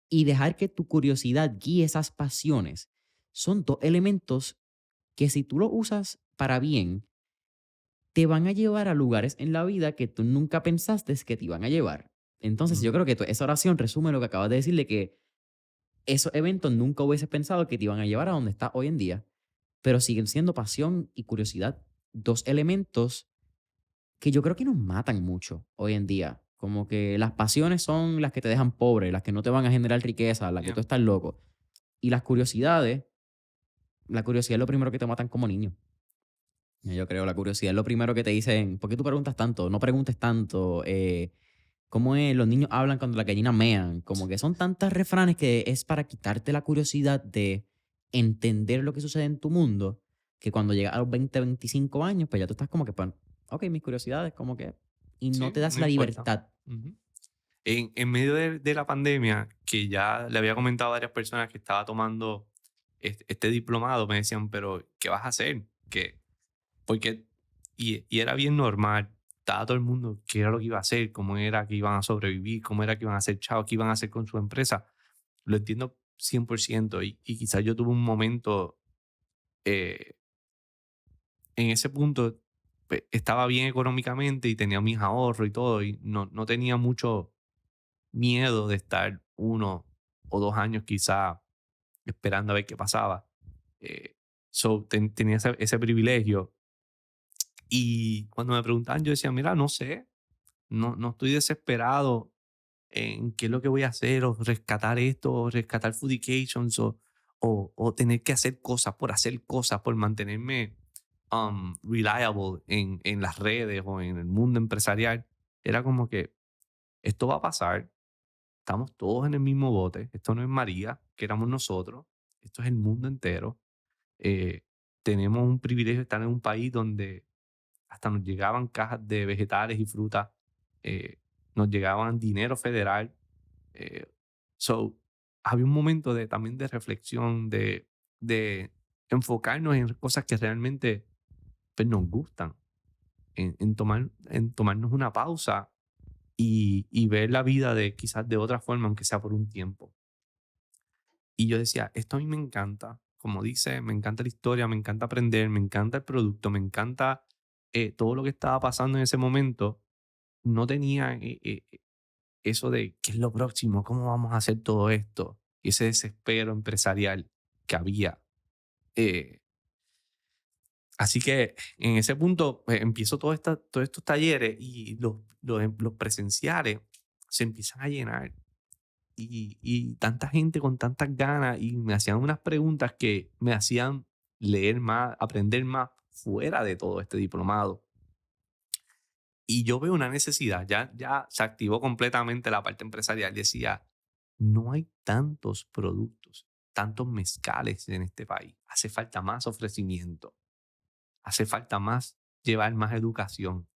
y dejar que tu curiosidad guíe esas pasiones, son dos elementos que si tú lo usas para bien, te van a llevar a lugares en la vida que tú nunca pensaste que te iban a llevar. Entonces, yo Ujú. creo que esa oración resume lo que acabas de decirle, que esos eventos nunca hubieses pensado que te iban a llevar a donde estás hoy en día, pero siguen siendo pasión y curiosidad, dos elementos que yo creo que nos matan mucho hoy en día. Como que las pasiones son las que te dejan pobre, las que no te van a generar riqueza, las que Yeah. tú estás loco. Y las curiosidades, la curiosidad es lo primero que te matan como niño. Yo creo, la curiosidad es lo primero que te dicen, ¿por qué tú preguntas tanto? No preguntes tanto. ¿Cómo es? Los niños hablan cuando las gallinas mean. Como que son tantos refranes que es para quitarte la curiosidad de entender lo que sucede en tu mundo, que cuando llegas a los 20, 25 años, pues ya tú estás como que, pues, ok, mis curiosidades, como que, y no Sí, te das no la importa. libertad. Ujú. En medio de la pandemia, que ya le había comentado a varias personas que estaba tomando este diplomado, me decían, pero ¿qué vas a hacer? ¿Qué? Porque, y era bien normal, estaba todo el mundo, qué era lo que iba a hacer, cómo era que iban a sobrevivir, cómo era que iban a hacer chavos, qué iban a hacer con su empresa. Lo entiendo 100% y quizás yo tuve un momento eh, en ese punto, estaba bien económicamente y tenía mis ahorros y todo, y no tenía mucho miedo de estar 1 o 2 años quizá esperando a ver qué pasaba. Eh, tenía ese privilegio. Y cuando me preguntaban, yo decía, mira, no sé, no estoy desesperado en qué es lo que voy a hacer, o rescatar esto, o rescatar Foodications, o tener que hacer cosas, por mantenerme reliable en las redes o en el mundo empresarial. Era como que esto va a pasar, estamos todos en el mismo bote, esto no es María, que éramos nosotros, esto es el mundo entero. Eh, Tenemos un privilegio de estar en un país donde hasta nos llegaban cajas de vegetales y frutas, eh, nos llegaban dinero federal. eh, so, Había un momento también de reflexión, de enfocarnos en cosas que realmente pues, nos gustan, en tomarnos una pausa y ver la vida de quizás de otra forma, aunque sea por un tiempo. Y yo decía, esto a mí me encanta, como dice, me encanta la historia, me encanta aprender, me encanta el producto, me encanta todo lo que estaba pasando en ese momento. No tenía eso de qué es lo próximo, cómo vamos a hacer todo esto, y ese desespero empresarial que había. Eh, Así que en ese punto empiezo todos estos talleres y los presenciales se empiezan a llenar. Y tanta gente con tantas ganas y me hacían unas preguntas que me hacían leer más, aprender más fuera de todo este diplomado. Y yo veo una necesidad, ya se activó completamente la parte empresarial. Decía, no hay tantos productos, tantos mezcales en este país. Hace falta más ofrecimiento, hace falta más, llevar más educación.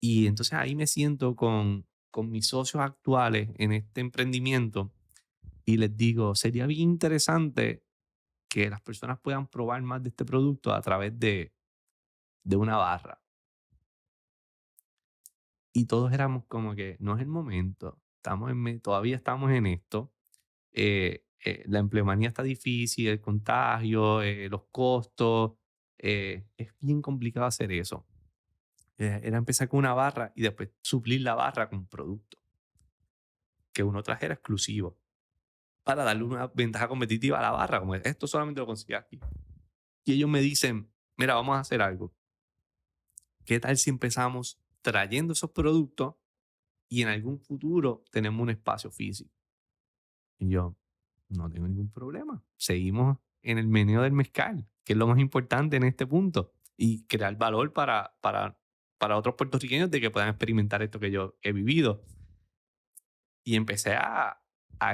Y entonces ahí me siento con mis socios actuales en este emprendimiento y les digo, sería bien interesante que las personas puedan probar más de este producto a través de una barra. Y todos éramos como que, no es el momento, todavía estamos en esto, la empleomanía está difícil, el contagio, los costos, es bien complicado hacer eso. Era empezar con una barra y después suplir la barra con un producto que uno trajera exclusivo para darle una ventaja competitiva a la barra, como esto solamente lo consigues aquí. Y ellos me dicen, mira, vamos a hacer algo. ¿Qué tal si empezamos trayendo esos productos y en algún futuro tenemos un espacio físico? Y yo, no tengo ningún problema. Seguimos en el meneo del mezcal, que es lo más importante en este punto, y crear valor para para otros puertorriqueños de que puedan experimentar esto que yo he vivido. Y empecé a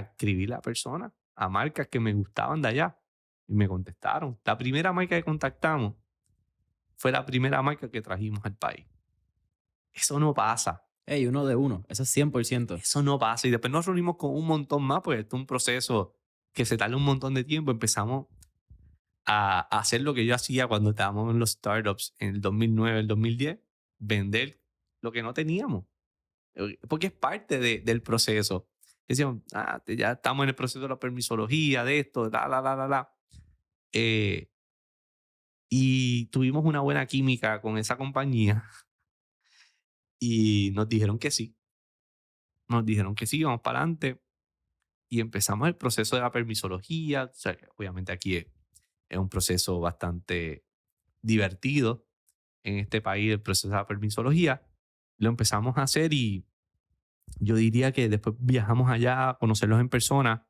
escribirle a personas, a marcas que me gustaban de allá. Y me contestaron. La primera marca que contactamos fue la primera marca que trajimos al país. Eso no pasa. Ey, uno de uno. Eso es 100%. Eso no pasa. Y después nos reunimos con un montón más, porque esto es un proceso que se tarda un montón de tiempo. Empezamos a hacer lo que yo hacía cuando estábamos en los startups en el 2009, el 2010, vender lo que no teníamos. Porque es parte del proceso. Decíamos, ya estamos en el proceso de la permisología, de esto, la. Y tuvimos una buena química con esa compañía y nos dijeron que sí. Nos dijeron que sí, vamos para adelante. Y empezamos el proceso de la permisología. O sea, obviamente aquí es un proceso bastante divertido en este país, el proceso de la permisología. Lo empezamos a hacer y yo diría que después viajamos allá a conocerlos en persona.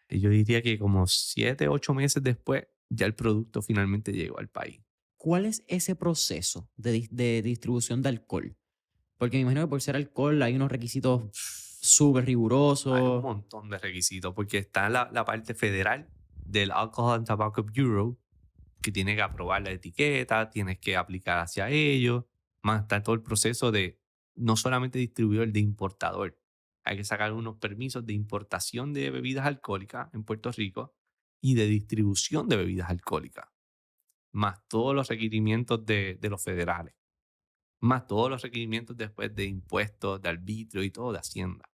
Y yo diría que como 7, 8 meses después, ya el producto finalmente llegó al país. ¿Cuál es ese proceso de distribución de alcohol? Porque me imagino que por ser alcohol hay unos requisitos súper Hay un rigurosos. montón de requisitos porque está la parte federal del Alcohol and Tobacco Bureau, que tiene que aprobar la etiqueta, tienes que aplicar hacia ellos, más está todo el proceso de no solamente distribuidor, de importador. Hay que sacar unos permisos de importación de bebidas alcohólicas en Puerto Rico y de distribución de bebidas alcohólicas, más todos los requerimientos de los federales, más todos los requerimientos después de impuestos, de arbitrio y todo de Hacienda.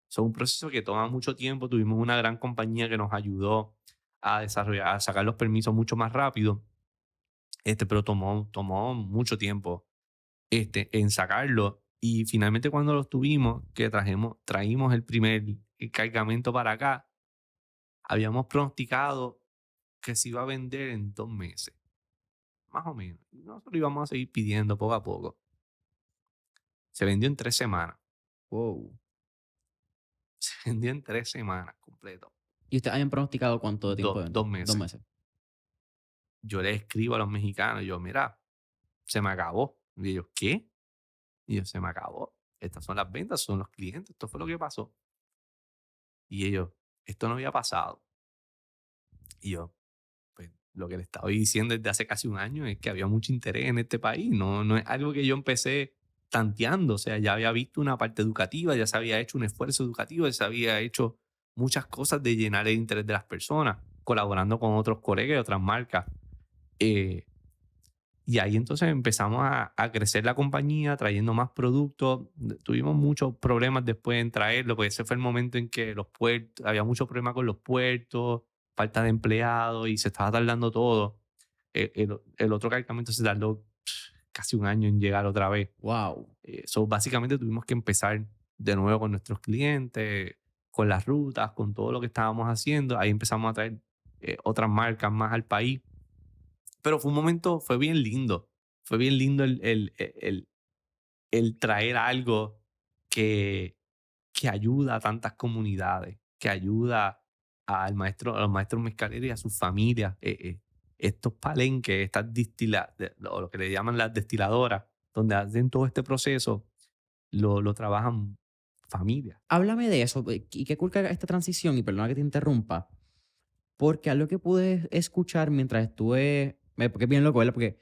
Es un proceso que toma mucho tiempo. Tuvimos una gran compañía que nos ayudó a desarrollar, a sacar los permisos mucho más rápido, pero tomó mucho tiempo en sacarlo. Y finalmente cuando los tuvimos, que traímos el primer cargamento para acá, habíamos pronosticado que se iba a vender en 2 meses, más o menos. Y nosotros íbamos a seguir pidiendo poco a poco. Se vendió en 3 semanas. Wow. Se vendió en 3 semanas completo. ¿Y ustedes habían pronosticado cuánto de tiempo? 2 meses. 2 meses. Yo les escribo a los mexicanos, yo, mira, se me acabó. Y ellos, ¿qué? Y yo, se me acabó. Estas son las ventas, son los clientes, esto fue lo que pasó. Y ellos, esto no había pasado. Y yo, pues lo que le estaba diciendo desde hace casi un año es que había mucho interés en este país. No es algo que yo empecé tanteando. O sea, ya había visto una parte educativa, ya se había hecho un esfuerzo educativo, ya se había hecho muchas cosas de llenar el interés de las personas, colaborando con otros colegas de otras marcas. Y ahí entonces empezamos a crecer la compañía, trayendo más productos. Tuvimos muchos problemas después en traerlo, porque ese fue el momento en que los puertos, había muchos problemas con los puertos, falta de empleados y se estaba tardando todo. El otro cargamento se tardó casi un año en llegar otra vez. Wow. Básicamente tuvimos que empezar de nuevo con nuestros clientes, con las rutas, con todo lo que estábamos haciendo. Ahí empezamos a traer otras marcas más al país. Pero fue un momento, fue bien lindo. Fue bien lindo el traer algo que ayuda a tantas comunidades, que ayuda a los maestros mezcaleros y a sus familias. Estos palenques, estas o lo que le llaman las destiladoras, donde hacen todo este proceso, lo trabajan familias. Háblame de eso. Y qué cool que haga esta transición, y perdona que te interrumpa, porque algo que pude escuchar mientras estuve, porque es bien loco, ¿verdad? Porque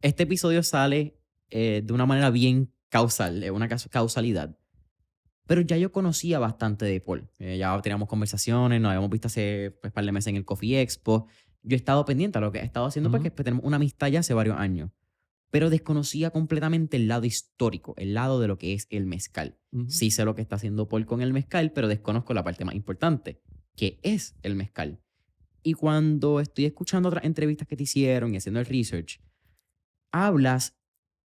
este episodio sale de una manera bien causal, una causalidad. Pero ya yo conocía bastante de Paul. Ya teníamos conversaciones, nos habíamos visto hace pues, un par de meses en el Coffee Expo. Yo he estado pendiente a lo que he estado haciendo porque pues, tenemos una amistad ya hace varios años. Pero desconocía completamente el lado histórico, el lado de lo que es el mezcal. Sí sé lo que está haciendo Paul con el mezcal, pero desconozco la parte más importante, que es el mezcal. Y cuando estoy escuchando otras entrevistas que te hicieron y haciendo el research, hablas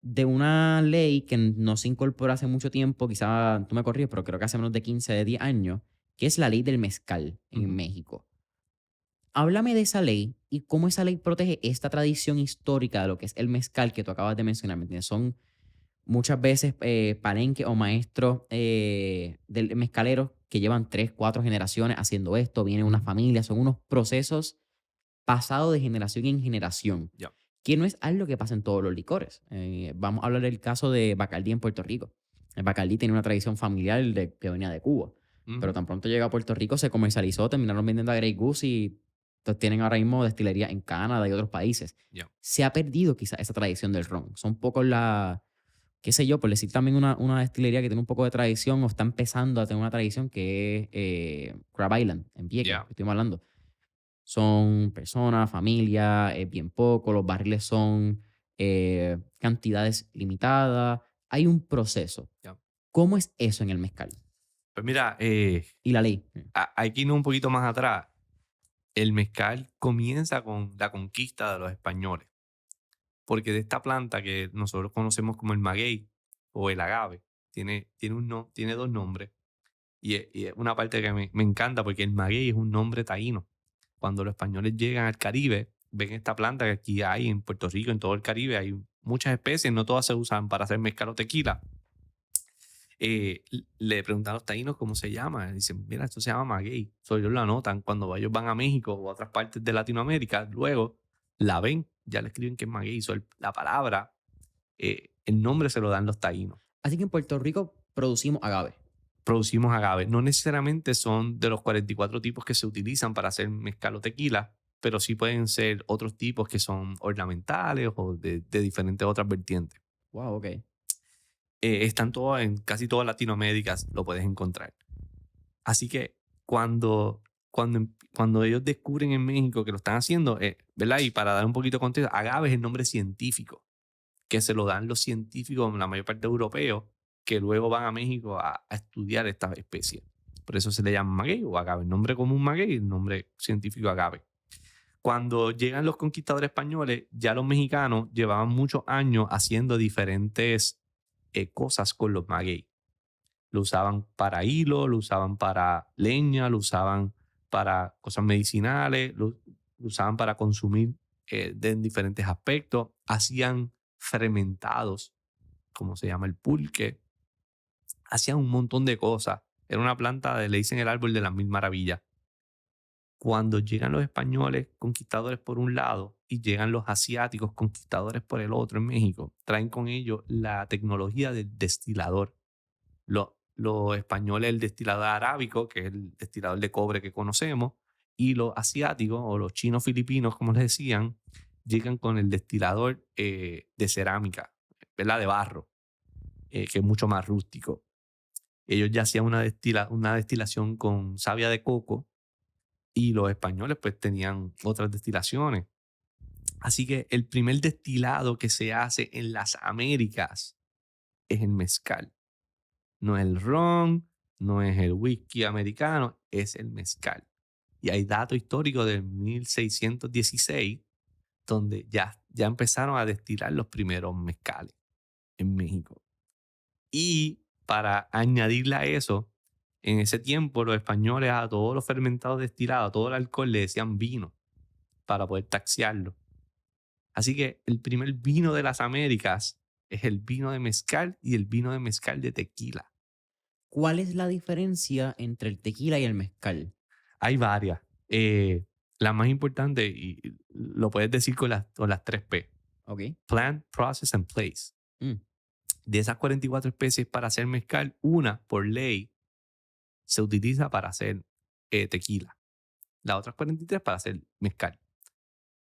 de una ley que no se incorporó hace mucho tiempo, quizá tú me corriges, pero creo que hace menos de 15, de 10 años, que es la ley del mezcal en México. Háblame de esa ley y cómo esa ley protege esta tradición histórica de lo que es el mezcal que tú acabas de mencionar. ¿Me entiendes? Son muchas veces palenques o maestros del mezcaleros que llevan 3, 4 generaciones haciendo esto, viene una familia, son unos procesos pasados de generación en generación. Yeah. que no es algo que pasa en todos los licores. Vamos a hablar del caso de Bacardí en Puerto Rico. El Bacardí tiene una tradición familiar que venía de Cuba, pero tan pronto llegó a Puerto Rico se comercializó, terminaron vendiendo a Grey Goose y entonces tienen ahora mismo destilería en Canadá y otros países. Ya. Se ha perdido quizás esa tradición del ron. Son pocos qué sé yo, por decir también una destilería que tiene un poco de tradición o está empezando a tener una tradición que es Crab Island, en Vieques, Ya. que estuvimos hablando. Son personas, familia, es bien poco, los barriles son cantidades limitadas. Hay un proceso. Ya. ¿Cómo es eso en el mezcal? Pues mira, Y la ley. hay que irnos un poquito más atrás. El mezcal comienza con la conquista de los españoles, porque de esta planta que nosotros conocemos como el maguey o el agave, tiene dos nombres, y es una parte que me encanta porque el maguey es un nombre taíno. Cuando los españoles llegan al Caribe, ven esta planta que aquí hay en Puerto Rico, en todo el Caribe, hay muchas especies, no todas se usan para hacer mezcal o tequila. Le preguntan a los taínos cómo se llama. Dicen, mira, esto se llama maguey. Ellos lo anotan cuando ellos van a México o a otras partes de Latinoamérica. Luego la ven, ya le escriben que es maguey. La palabra, el nombre se lo dan los taínos. Así que en Puerto Rico producimos agave. Producimos agave. No necesariamente son de los 44 tipos que se utilizan para hacer mezcal o tequila, pero sí pueden ser otros tipos que son ornamentales o de diferentes otras vertientes. Wow, ok. Están todos en casi toda Latinoamérica, lo puedes encontrar. Así que cuando ellos descubren en México que lo están haciendo, ¿verdad? Y para dar un poquito de contexto, agave es el nombre científico que se lo dan los científicos, la mayor parte europeos, que luego van a México a estudiar esta especie. Por eso se le llama maguey o agave. El nombre común maguey, el nombre científico agave. Cuando llegan los conquistadores españoles, ya los mexicanos llevaban muchos años haciendo diferentes cosas con los maguey. Lo usaban para hilo, lo usaban para leña, lo usaban para cosas medicinales, lo usaban para consumir en diferentes aspectos. Hacían fermentados, como se llama el pulque. Hacían un montón de cosas. Era una planta, le dicen el árbol de las mil maravillas. Cuando llegan los españoles conquistadores por un lado y llegan los asiáticos conquistadores por el otro en México, traen con ellos la tecnología del destilador. Los españoles el destilador arábico, que es el destilador de cobre que conocemos, y los asiáticos o los chinos filipinos, como les decían, llegan con el destilador de cerámica, ¿verdad? De barro, que es mucho más rústico. Ellos ya hacían una destilación con savia de coco y los españoles pues tenían otras destilaciones. Así que el primer destilado que se hace en las Américas es el mezcal. No es el ron, no es el whisky americano, es el mezcal. Y hay datos históricos de 1616 donde ya empezaron a destilar los primeros mezcales en México. Y para añadirle a eso, en ese tiempo los españoles a todos los fermentados destilados, a todo el alcohol le decían vino para poder taxiarlo. Así que el primer vino de las Américas es el vino de mezcal y el vino de mezcal de tequila. ¿Cuál es la diferencia entre el tequila y el mezcal? Hay varias. La más importante, y lo puedes decir con las 3P. Ok. Plant, Process and Place. De esas 44 especies para hacer mezcal, una por ley se utiliza para hacer tequila. Las otras 43 para hacer mezcal.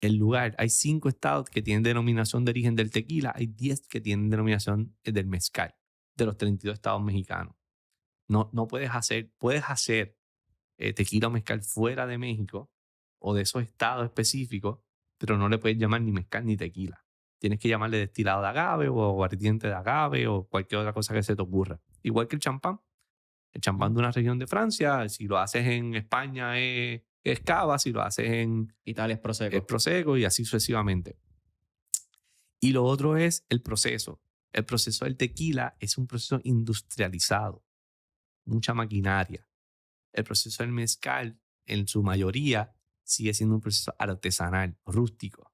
El lugar, hay 5 estados que tienen denominación de origen del tequila, hay 10 que tienen denominación del mezcal, de los 32 estados mexicanos. No puedes hacer tequila o mezcal fuera de México o de esos estados específicos, pero no le puedes llamar ni mezcal ni tequila. Tienes que llamarle destilado de agave o aguardiente de agave o cualquier otra cosa que se te ocurra. Igual que el champán. El champán de una región de Francia, si lo haces en España es cava, si lo haces en Italia es prosecco. es prosecco y así sucesivamente. Y lo otro es el proceso. El proceso del tequila es un proceso industrializado, mucha maquinaria. El proceso del mezcal, en su mayoría, sigue siendo un proceso artesanal, rústico.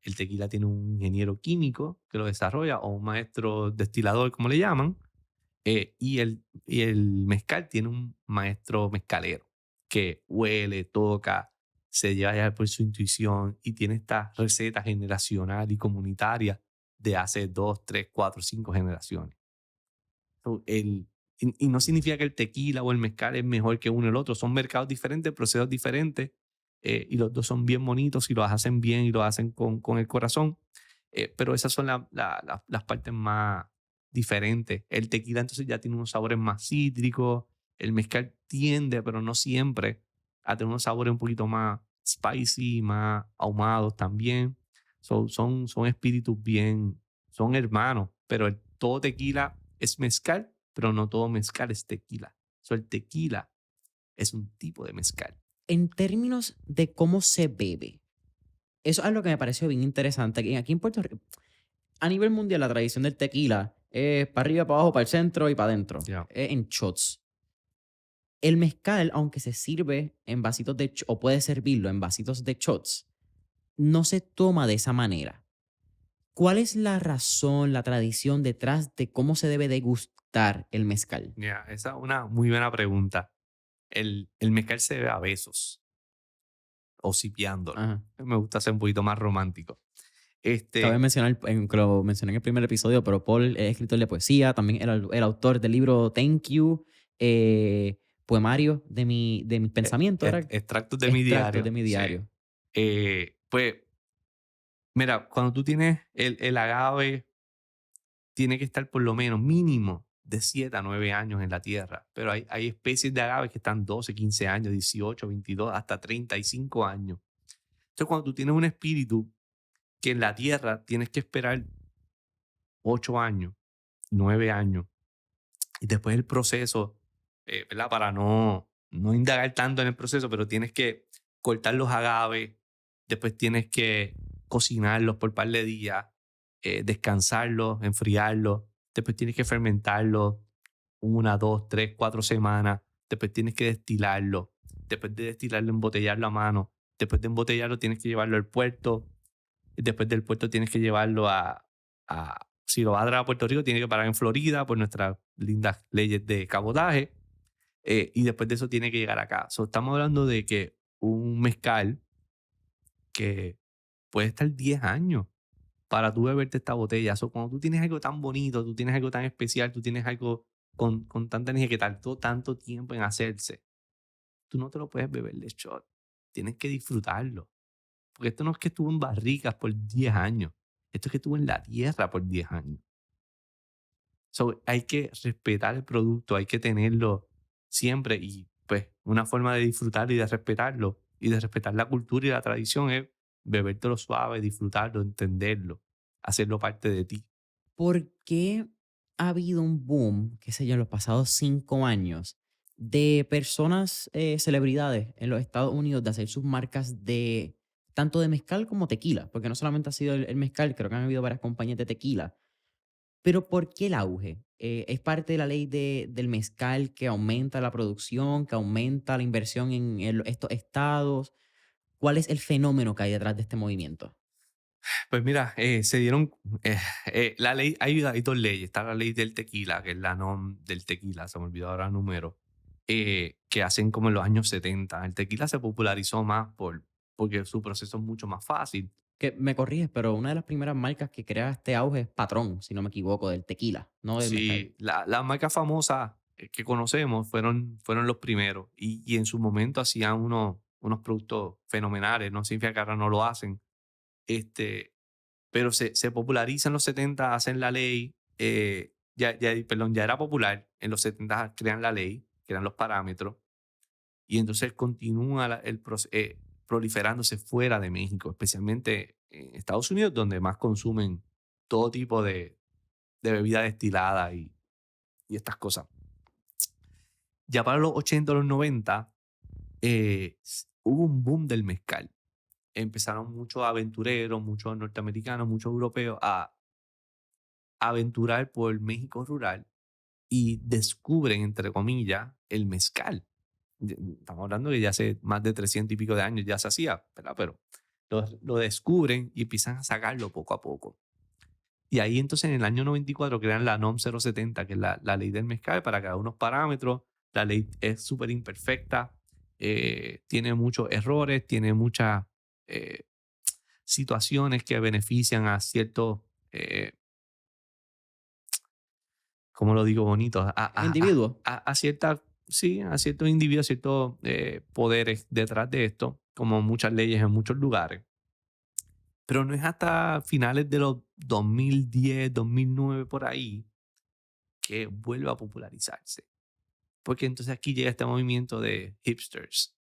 El tequila tiene un ingeniero químico que lo desarrolla o un maestro destilador, como le llaman, y el mezcal tiene un maestro mezcalero que huele, toca, se lleva ya por su intuición y tiene esta receta generacional y comunitaria de hace 2, 3, 4, 5 generaciones. So, y no significa que el tequila o el mezcal es mejor que uno o el otro. Son mercados diferentes, procesos diferentes, y los dos son bien bonitos y los hacen bien y lo hacen con el corazón. Pero esas son las partes más diferentes. El tequila entonces ya tiene unos sabores más cítricos. El mezcal tiende, pero no siempre, a tener unos sabores un poquito más spicy, más ahumados también. Son espíritus bien, son hermanos, pero todo tequila es mezcal, pero no todo mezcal es tequila. El tequila es un tipo de mezcal. En términos de cómo se bebe, eso es algo que me pareció bien interesante. Que aquí en Puerto Rico, a nivel mundial, la tradición del tequila es para arriba, para abajo, para el centro y para adentro. Yeah. Es en shots. El mezcal, aunque se sirve en vasitos o puede servirlo en vasitos de shots, no se toma de esa manera. ¿Cuál es la razón, la tradición detrás de cómo se debe degustar el mezcal? Yeah, esa es una muy buena pregunta. El mezcal se bebe a besos o sipiándolo. Ajá. Me gusta ser un poquito más romántico. Cabe mencionar, que lo mencioné en el primer episodio, pero Paul es escritor de poesía, también era el autor del libro Thank You, poemario de mis pensamientos. Extractos de mi diario. De mi diario. Sí. Pues, mira, cuando tú tienes el agave, tiene que estar por lo menos mínimo de 7 a 9 años en la tierra. Pero hay especies de agaves que están 12, 15 años, 18, 22, hasta 35 años. Entonces, cuando tú tienes un espíritu que en la tierra tienes que esperar 8 años, 9 años, y después el proceso, ¿verdad? Para no indagar tanto en el proceso, pero tienes que cortar los agaves, después tienes que cocinarlos por un par de días, descansarlos, enfriarlos, después tienes que fermentarlos 1, 2, 3, 4 semanas, después tienes que destilarlo, después de destilarlo, embotellarlo a mano, después de embotellarlo tienes que llevarlo al puerto, después del puerto tienes que llevarlo si lo vas a traer a Puerto Rico, tiene que parar en Florida por nuestras lindas leyes de cabotaje. Y después de eso tiene que llegar acá. Estamos hablando de que un mezcal que puede estar 10 años para tú beberte esta botella. Cuando tú tienes algo tan bonito, tú tienes algo tan especial, tú tienes algo con tanta energía que tardó tanto tiempo en hacerse, tú no te lo puedes beber de shot. Tienes que disfrutarlo. Porque esto no es que estuvo en barricas por 10 años. Esto es que estuvo en la tierra por 10 años. Hay que respetar el producto, hay que tenerlo siempre. Y pues una forma de disfrutarlo y de respetarlo y de respetar la cultura y la tradición es bebértelo suave, disfrutarlo, entenderlo, hacerlo parte de ti. ¿Por qué ha habido un boom, qué sé yo, en los pasados 5 años de personas, celebridades en los Estados Unidos de hacer sus marcas de tanto de mezcal como tequila? Porque no solamente ha sido el mezcal, creo que han habido varias compañías de tequila. Pero ¿por qué el auge? ¿Es parte de la ley del mezcal que aumenta la producción, que aumenta la inversión en estos estados? ¿Cuál es el fenómeno que hay detrás de este movimiento? Pues mira, se dieron la ley, hay 2 leyes. Está la ley del tequila, que es la NOM del tequila, se me olvidó ahora el número, que hacen como en los años 70. El tequila se popularizó más porque su proceso es mucho más fácil. Que me corriges, pero una de las primeras marcas que crea este auge es Patrón, si no me equivoco, del tequila, no del mezcal. Sí, las marcas famosas que conocemos fueron los primeros y en su momento hacían unos productos fenomenales. No significa que ahora no lo hacen. Pero se populariza en los 70, hacen la ley, ya era popular, en los 70 crean la ley, crean los parámetros, y entonces continúa proliferándose fuera de México, especialmente en Estados Unidos, donde más consumen todo tipo de bebida destilada y estas cosas. Ya para los 80 o los 90, hubo un boom del mezcal. Empezaron muchos aventureros, muchos norteamericanos, muchos europeos a aventurar por México rural y descubren, entre comillas, el mezcal. Estamos hablando de ya hace más de 300 y pico de años ya se hacía, ¿verdad? Pero lo descubren y empiezan a sacarlo poco a poco. Y ahí entonces en el año 94 crean la NOM 070, que es la ley del mezcal, para cada unos parámetros. La ley es súper imperfecta. tiene muchos errores, tiene muchas eh, situaciones que benefician a ciertos, eh, ¿cómo lo digo bonito? Individuo. A ciertas, sí, a ciertos individuos, ciertos poderes detrás de esto, como muchas leyes en muchos lugares. Pero no es hasta finales de los 2010, 2009 por ahí que vuelve a popularizarse. Porque entonces aquí llega este movimiento de hipsters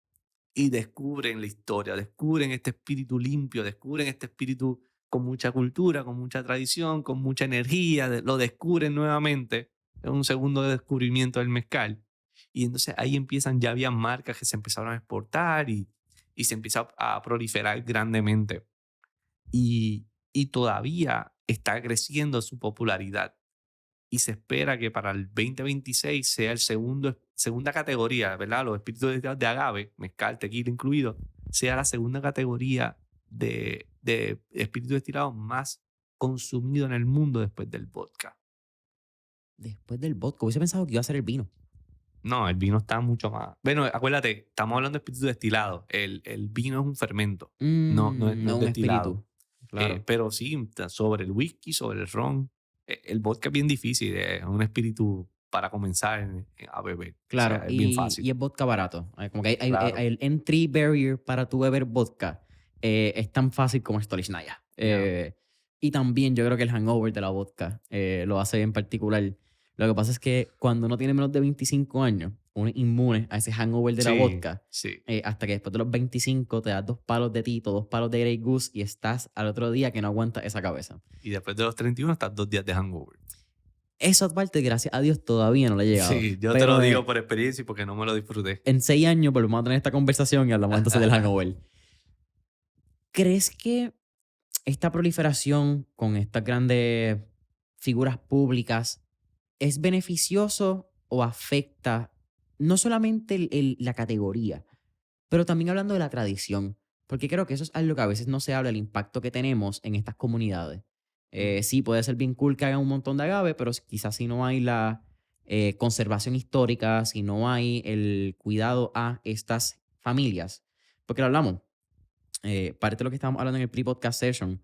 y descubren la historia, descubren este espíritu limpio, descubren este espíritu con mucha cultura, con mucha tradición, con mucha energía, lo descubren nuevamente. Es un segundo descubrimiento del mezcal. Y entonces ahí empiezan, ya había marcas que se empezaron a exportar y se empieza a proliferar grandemente. Y todavía está creciendo su popularidad y se espera que para el 2026 sea el segunda categoría, ¿verdad? Los espíritus de agave, mezcal, tequila incluido, sea la segunda categoría de espíritus destilados más consumido en el mundo después del vodka. Después del vodka, hubiese pensado que iba a ser el vino. No, el vino está mucho más. Bueno, acuérdate, estamos hablando de espíritus destilados. El vino es un fermento, no No es un destilado. espíritu. Claro. Pero sí, sobre el whisky, sobre el ron, el vodka es bien difícil, es un espíritu para comenzar a beber. O sea, Claro, es bien y fácil. es vodka barato. Como que Claro. el entry barrier para tu beber vodka es tan fácil como Stolichnaya. Yeah. Y también yo creo que el hangover de la vodka lo hace en particular. Lo que pasa es que cuando uno tiene menos de 25 años, uno es inmune a ese hangover de la Sí, vodka. sí. Hasta que después de los 25 te das 2 palos de Tito, 2 palos de Grey Goose y estás al otro día que no aguantas esa cabeza. Y después de los 31 estás 2 días de hangover. Esa parte, gracias a Dios, todavía no le he llegado. Sí, yo te Pero lo digo por experiencia y porque no me lo disfruté. en 6 años volvemos a tener esta conversación y hablamos entonces del hangover. ¿Crees que esta proliferación con estas grandes figuras públicas es beneficioso o afecta no solamente la categoría, pero también hablando de la tradición? Porque creo que eso es algo que a veces no se habla, el impacto que tenemos en estas comunidades. Sí, puede ser bien cool que hagan un montón de agave, pero quizás si no hay la conservación histórica, si no hay el cuidado a estas familias, porque lo hablamos, parte de lo que estábamos hablando en el pre-podcast session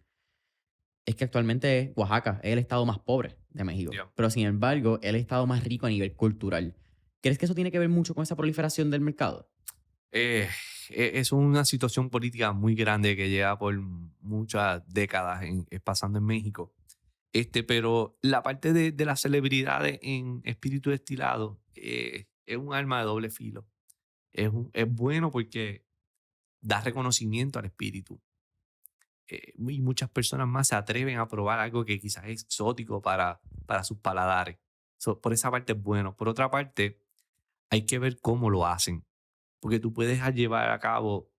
es que actualmente Oaxaca es el estado más pobre de México, Yeah. pero sin embargo es el estado más rico a nivel cultural. ¿Crees que eso tiene que ver mucho con esa proliferación del mercado? Es una situación política muy grande que lleva por muchas décadas pasando en México. Pero la parte de las celebridades en espíritu destilado es un arma de doble filo. Es bueno porque da reconocimiento al espíritu. Y muchas personas más se atreven a probar algo que quizás es exótico para sus paladares. Por esa parte es bueno. Por otra parte, hay que ver cómo lo hacen. Porque tú puedes llevar a cabo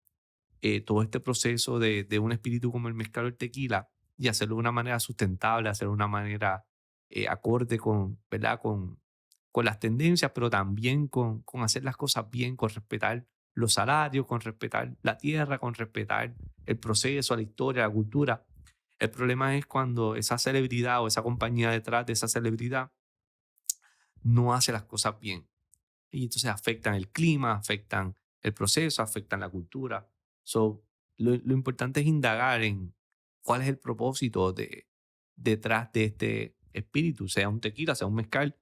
todo este proceso de un espíritu como el mezcal o el tequila y hacerlo de una manera sustentable, hacerlo de una manera acorde con, ¿verdad? Con las tendencias, pero también con hacer las cosas bien, con respetar los salarios, con respetar la tierra, con respetar el proceso, la historia, la cultura. El problema es cuando esa celebridad o esa compañía detrás de esa celebridad no hace las cosas bien. Y entonces afectan el clima, afectan el proceso, afectan la cultura. Lo importante es indagar en cuál es el propósito detrás de este espíritu, sea un tequila, sea un mezcal.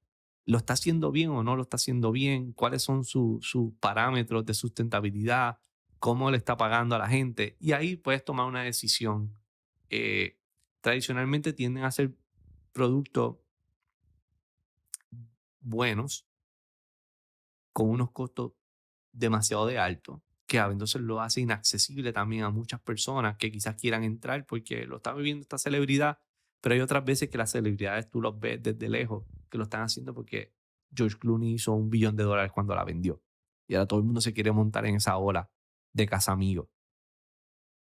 ¿Lo está haciendo bien o no lo está haciendo bien? ¿Cuáles son sus parámetros de sustentabilidad? ¿Cómo le está pagando a la gente? Y ahí puedes tomar una decisión. Eh, Tradicionalmente tienden a ser productos buenos con unos costos demasiado de alto, que entonces lo hace inaccesible también a muchas personas que quizás quieran entrar porque lo está viviendo esta celebridad, pero hay otras veces que las celebridades tú los ves desde lejos, que lo están haciendo porque George Clooney hizo $1 billón cuando la vendió. Y ahora todo el mundo se quiere montar en esa ola de Casamigo.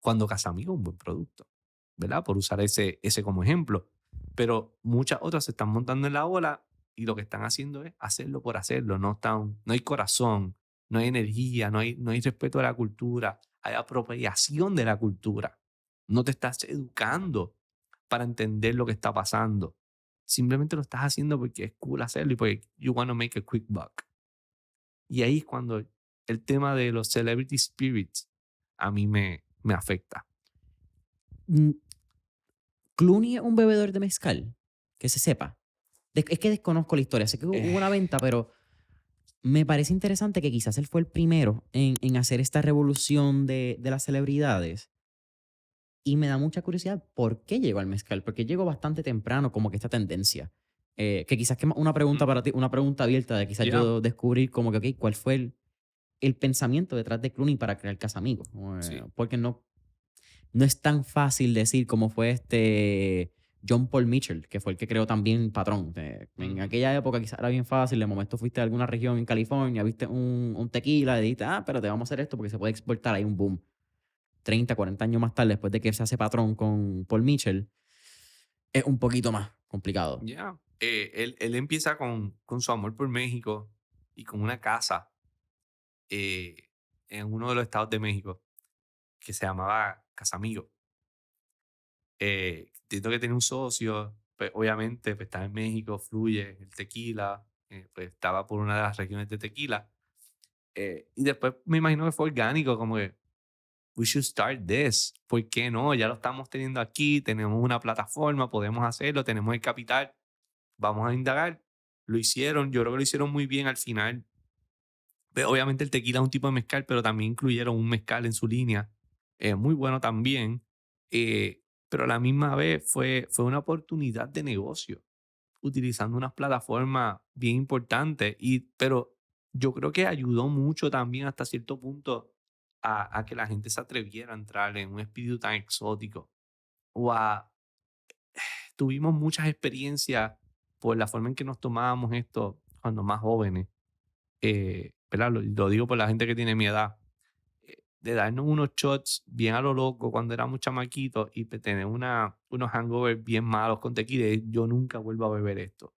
Cuando Casamigo es un buen producto, ¿verdad? Por usar ese como ejemplo. Pero muchas otras se están montando en la ola y lo que están haciendo es hacerlo por hacerlo. No hay corazón, no hay energía, no hay respeto a la cultura, hay apropiación de la cultura. No te estás educando para entender lo que está pasando. Simplemente lo estás haciendo porque es cool hacerlo y porque you want to make a quick buck. Y ahí es cuando el tema de los celebrity spirits a mí me afecta. Mm, Clooney es un bebedor de mezcal, que se sepa. Es que desconozco la historia. Sé que hubo una venta, pero me parece interesante que quizás él fue el primero en hacer esta revolución de las celebridades. Y me da mucha curiosidad por qué llegó al mezcal, porque llegó bastante temprano como que esta tendencia. Que quizás que una pregunta para ti, una pregunta abierta de quizás Yeah, yo descubrir como que, ok, ¿cuál fue el pensamiento detrás de Clooney para crear Casamigos? sí. Porque no es tan fácil decir cómo fue este John Paul Mitchell, que fue el que creó también Patrón. En Ujú. aquella época quizás era bien fácil, de momento fuiste a alguna región en California, viste un tequila y dijiste, pero te vamos a hacer esto porque se puede exportar, hay un boom. 30, 40 años más tarde, después de que se hace Patrón con Paul Mitchell, es un poquito más complicado. Yeah. Él empieza con su amor por México y con una casa eh, en uno de los estados de México que se llamaba Casamigo. Entiendo que tiene un socio, pues obviamente pues, está en México, fluye el tequila, pues estaba por una de las regiones de tequila. Y después me imagino que fue orgánico, como que we should start this. ¿Por qué no? Ya lo estamos teniendo aquí, tenemos una plataforma, podemos hacerlo, tenemos el capital, vamos a indagar. Lo hicieron, yo creo que lo hicieron muy bien al final. Pues, obviamente el tequila es un tipo de mezcal, pero también incluyeron un mezcal en su línea, muy bueno también. Pero a la misma vez fue una oportunidad de negocio, utilizando unas plataformas bien importantes. Pero yo creo que ayudó mucho también hasta cierto punto a que la gente se atreviera a entrar en un espíritu tan exótico. O a, tuvimos muchas experiencias por la forma en que nos tomábamos esto cuando más jóvenes. ¿Verdad? Lo digo por la gente que tiene mi edad. De darnos unos shots bien a lo loco cuando éramos chamaquitos y pues, tener unos hangovers bien malos con tequila. Yo nunca vuelvo a beber esto.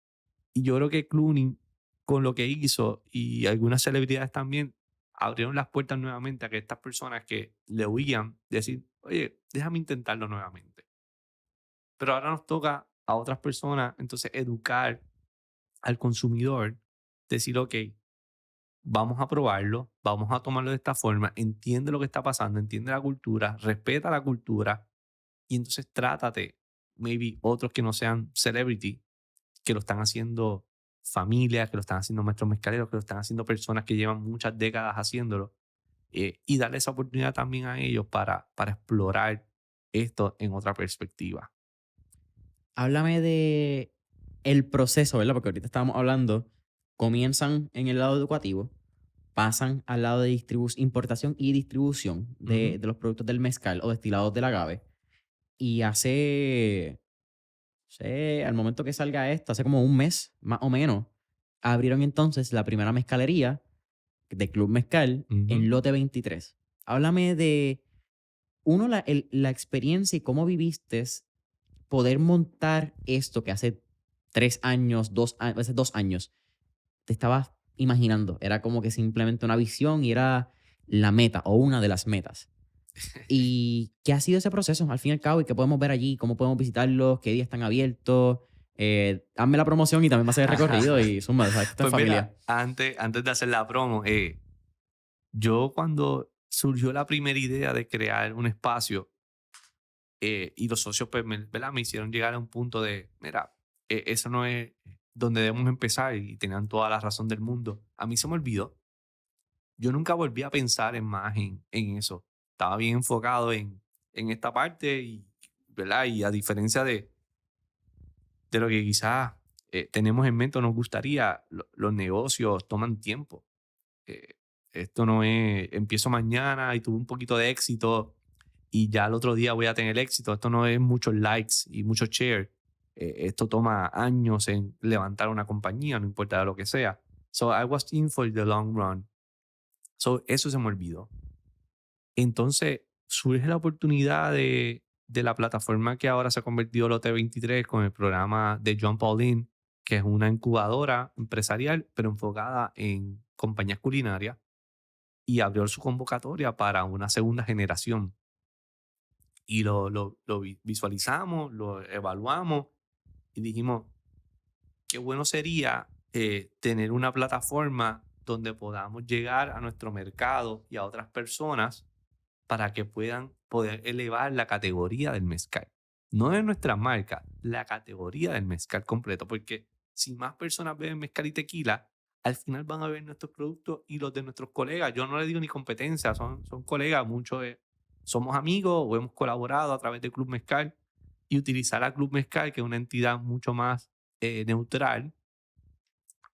Y yo creo que Clooney, con lo que hizo y algunas celebridades también, abrieron las puertas nuevamente a que estas personas que le huían, decir, oye, déjame intentarlo nuevamente. Pero ahora nos toca a otras personas, entonces, educar al consumidor, decir, ok, vamos a probarlo, vamos a tomarlo de esta forma, entiende lo que está pasando, entiende la cultura, respeta la cultura y entonces trátate, maybe otros que no sean celebrity, que lo están haciendo familias, que lo están haciendo maestros mezcaleros, que lo están haciendo personas que llevan muchas décadas haciéndolo, y darle esa oportunidad también a ellos para explorar esto en otra perspectiva. Háblame de el proceso, ¿verdad? Porque ahorita estábamos hablando, comienzan en el lado educativo, pasan al lado de importación y distribución Ujú. de los productos del mezcal o destilados del agave. Y al momento que salga esto, hace como un mes, más o menos, abrieron entonces la primera mezcalería de Club Mezcal Ujú. en Lote 23. Háblame de, uno, la experiencia y cómo viviste poder montar esto que hace 3 años, hace 2 años, te estabas imaginando. Era como que simplemente una visión y era la meta o una de las metas. ¿Y qué ha sido ese proceso al fin y al cabo? ¿Y qué podemos ver allí? ¿Cómo podemos visitarlos? ¿Qué días están abiertos? Hazme la promoción y también va a ser el recorrido y suma, sabes que esto es Pues familia. mira, antes de hacer la promo, yo cuando surgió la primera idea de crear un espacio, y los socios pues, ¿verdad? Me hicieron llegar a un punto de, mira, eso no es donde debemos empezar y tenían toda la razón del mundo. A mí se me olvidó. Yo nunca volví a pensar en más en eso. Estaba bien enfocado en esta parte y, ¿verdad? Y a diferencia de lo que quizás tenemos en mente o nos gustaría, los negocios toman tiempo. Eh, Esto no es, empiezo mañana y tuve un poquito de éxito y ya el otro día voy a tener éxito. Esto no es muchos likes y muchos shares. Esto toma años en levantar una compañía, no importa lo que sea. So I was in for the long run. So eso se me olvidó. Entonces surge la oportunidad de la plataforma que ahora se ha convertido Lote 23 con el programa de John Paulin, que es una incubadora empresarial, pero enfocada en compañías culinarias y abrió su convocatoria para una segunda generación. Y visualizamos, lo evaluamos y dijimos, qué bueno sería tener una plataforma donde podamos llegar a nuestro mercado y a otras personas para que puedan poder elevar la categoría del mezcal. No de nuestra marca, la categoría del mezcal completo, porque si más personas beben mezcal y tequila, al final van a ver nuestros productos y los de nuestros colegas. Yo no les digo ni competencia, son colegas, muchos somos amigos o hemos colaborado a través de Club Mezcal y utilizar a Club Mezcal, que es una entidad mucho más neutral,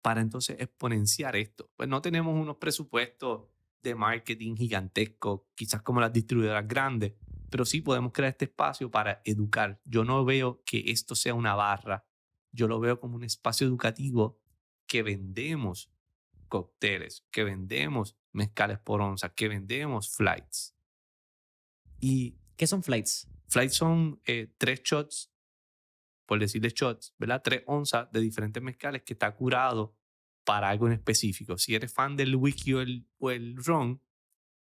para entonces exponenciar esto. Pues no tenemos unos presupuestos de marketing gigantescos, quizás como las distribuidoras grandes, pero sí podemos crear este espacio para educar. Yo no veo que esto sea una barra, yo lo veo como un espacio educativo que vendemos cócteles, que vendemos mezcales por onza, que vendemos flights. Y ¿Qué son flights? flights son 3 shots, por decirle shots, ¿verdad? 3 onzas de diferentes mezcales que está curado para algo en específico. Si eres fan del whisky o el ron,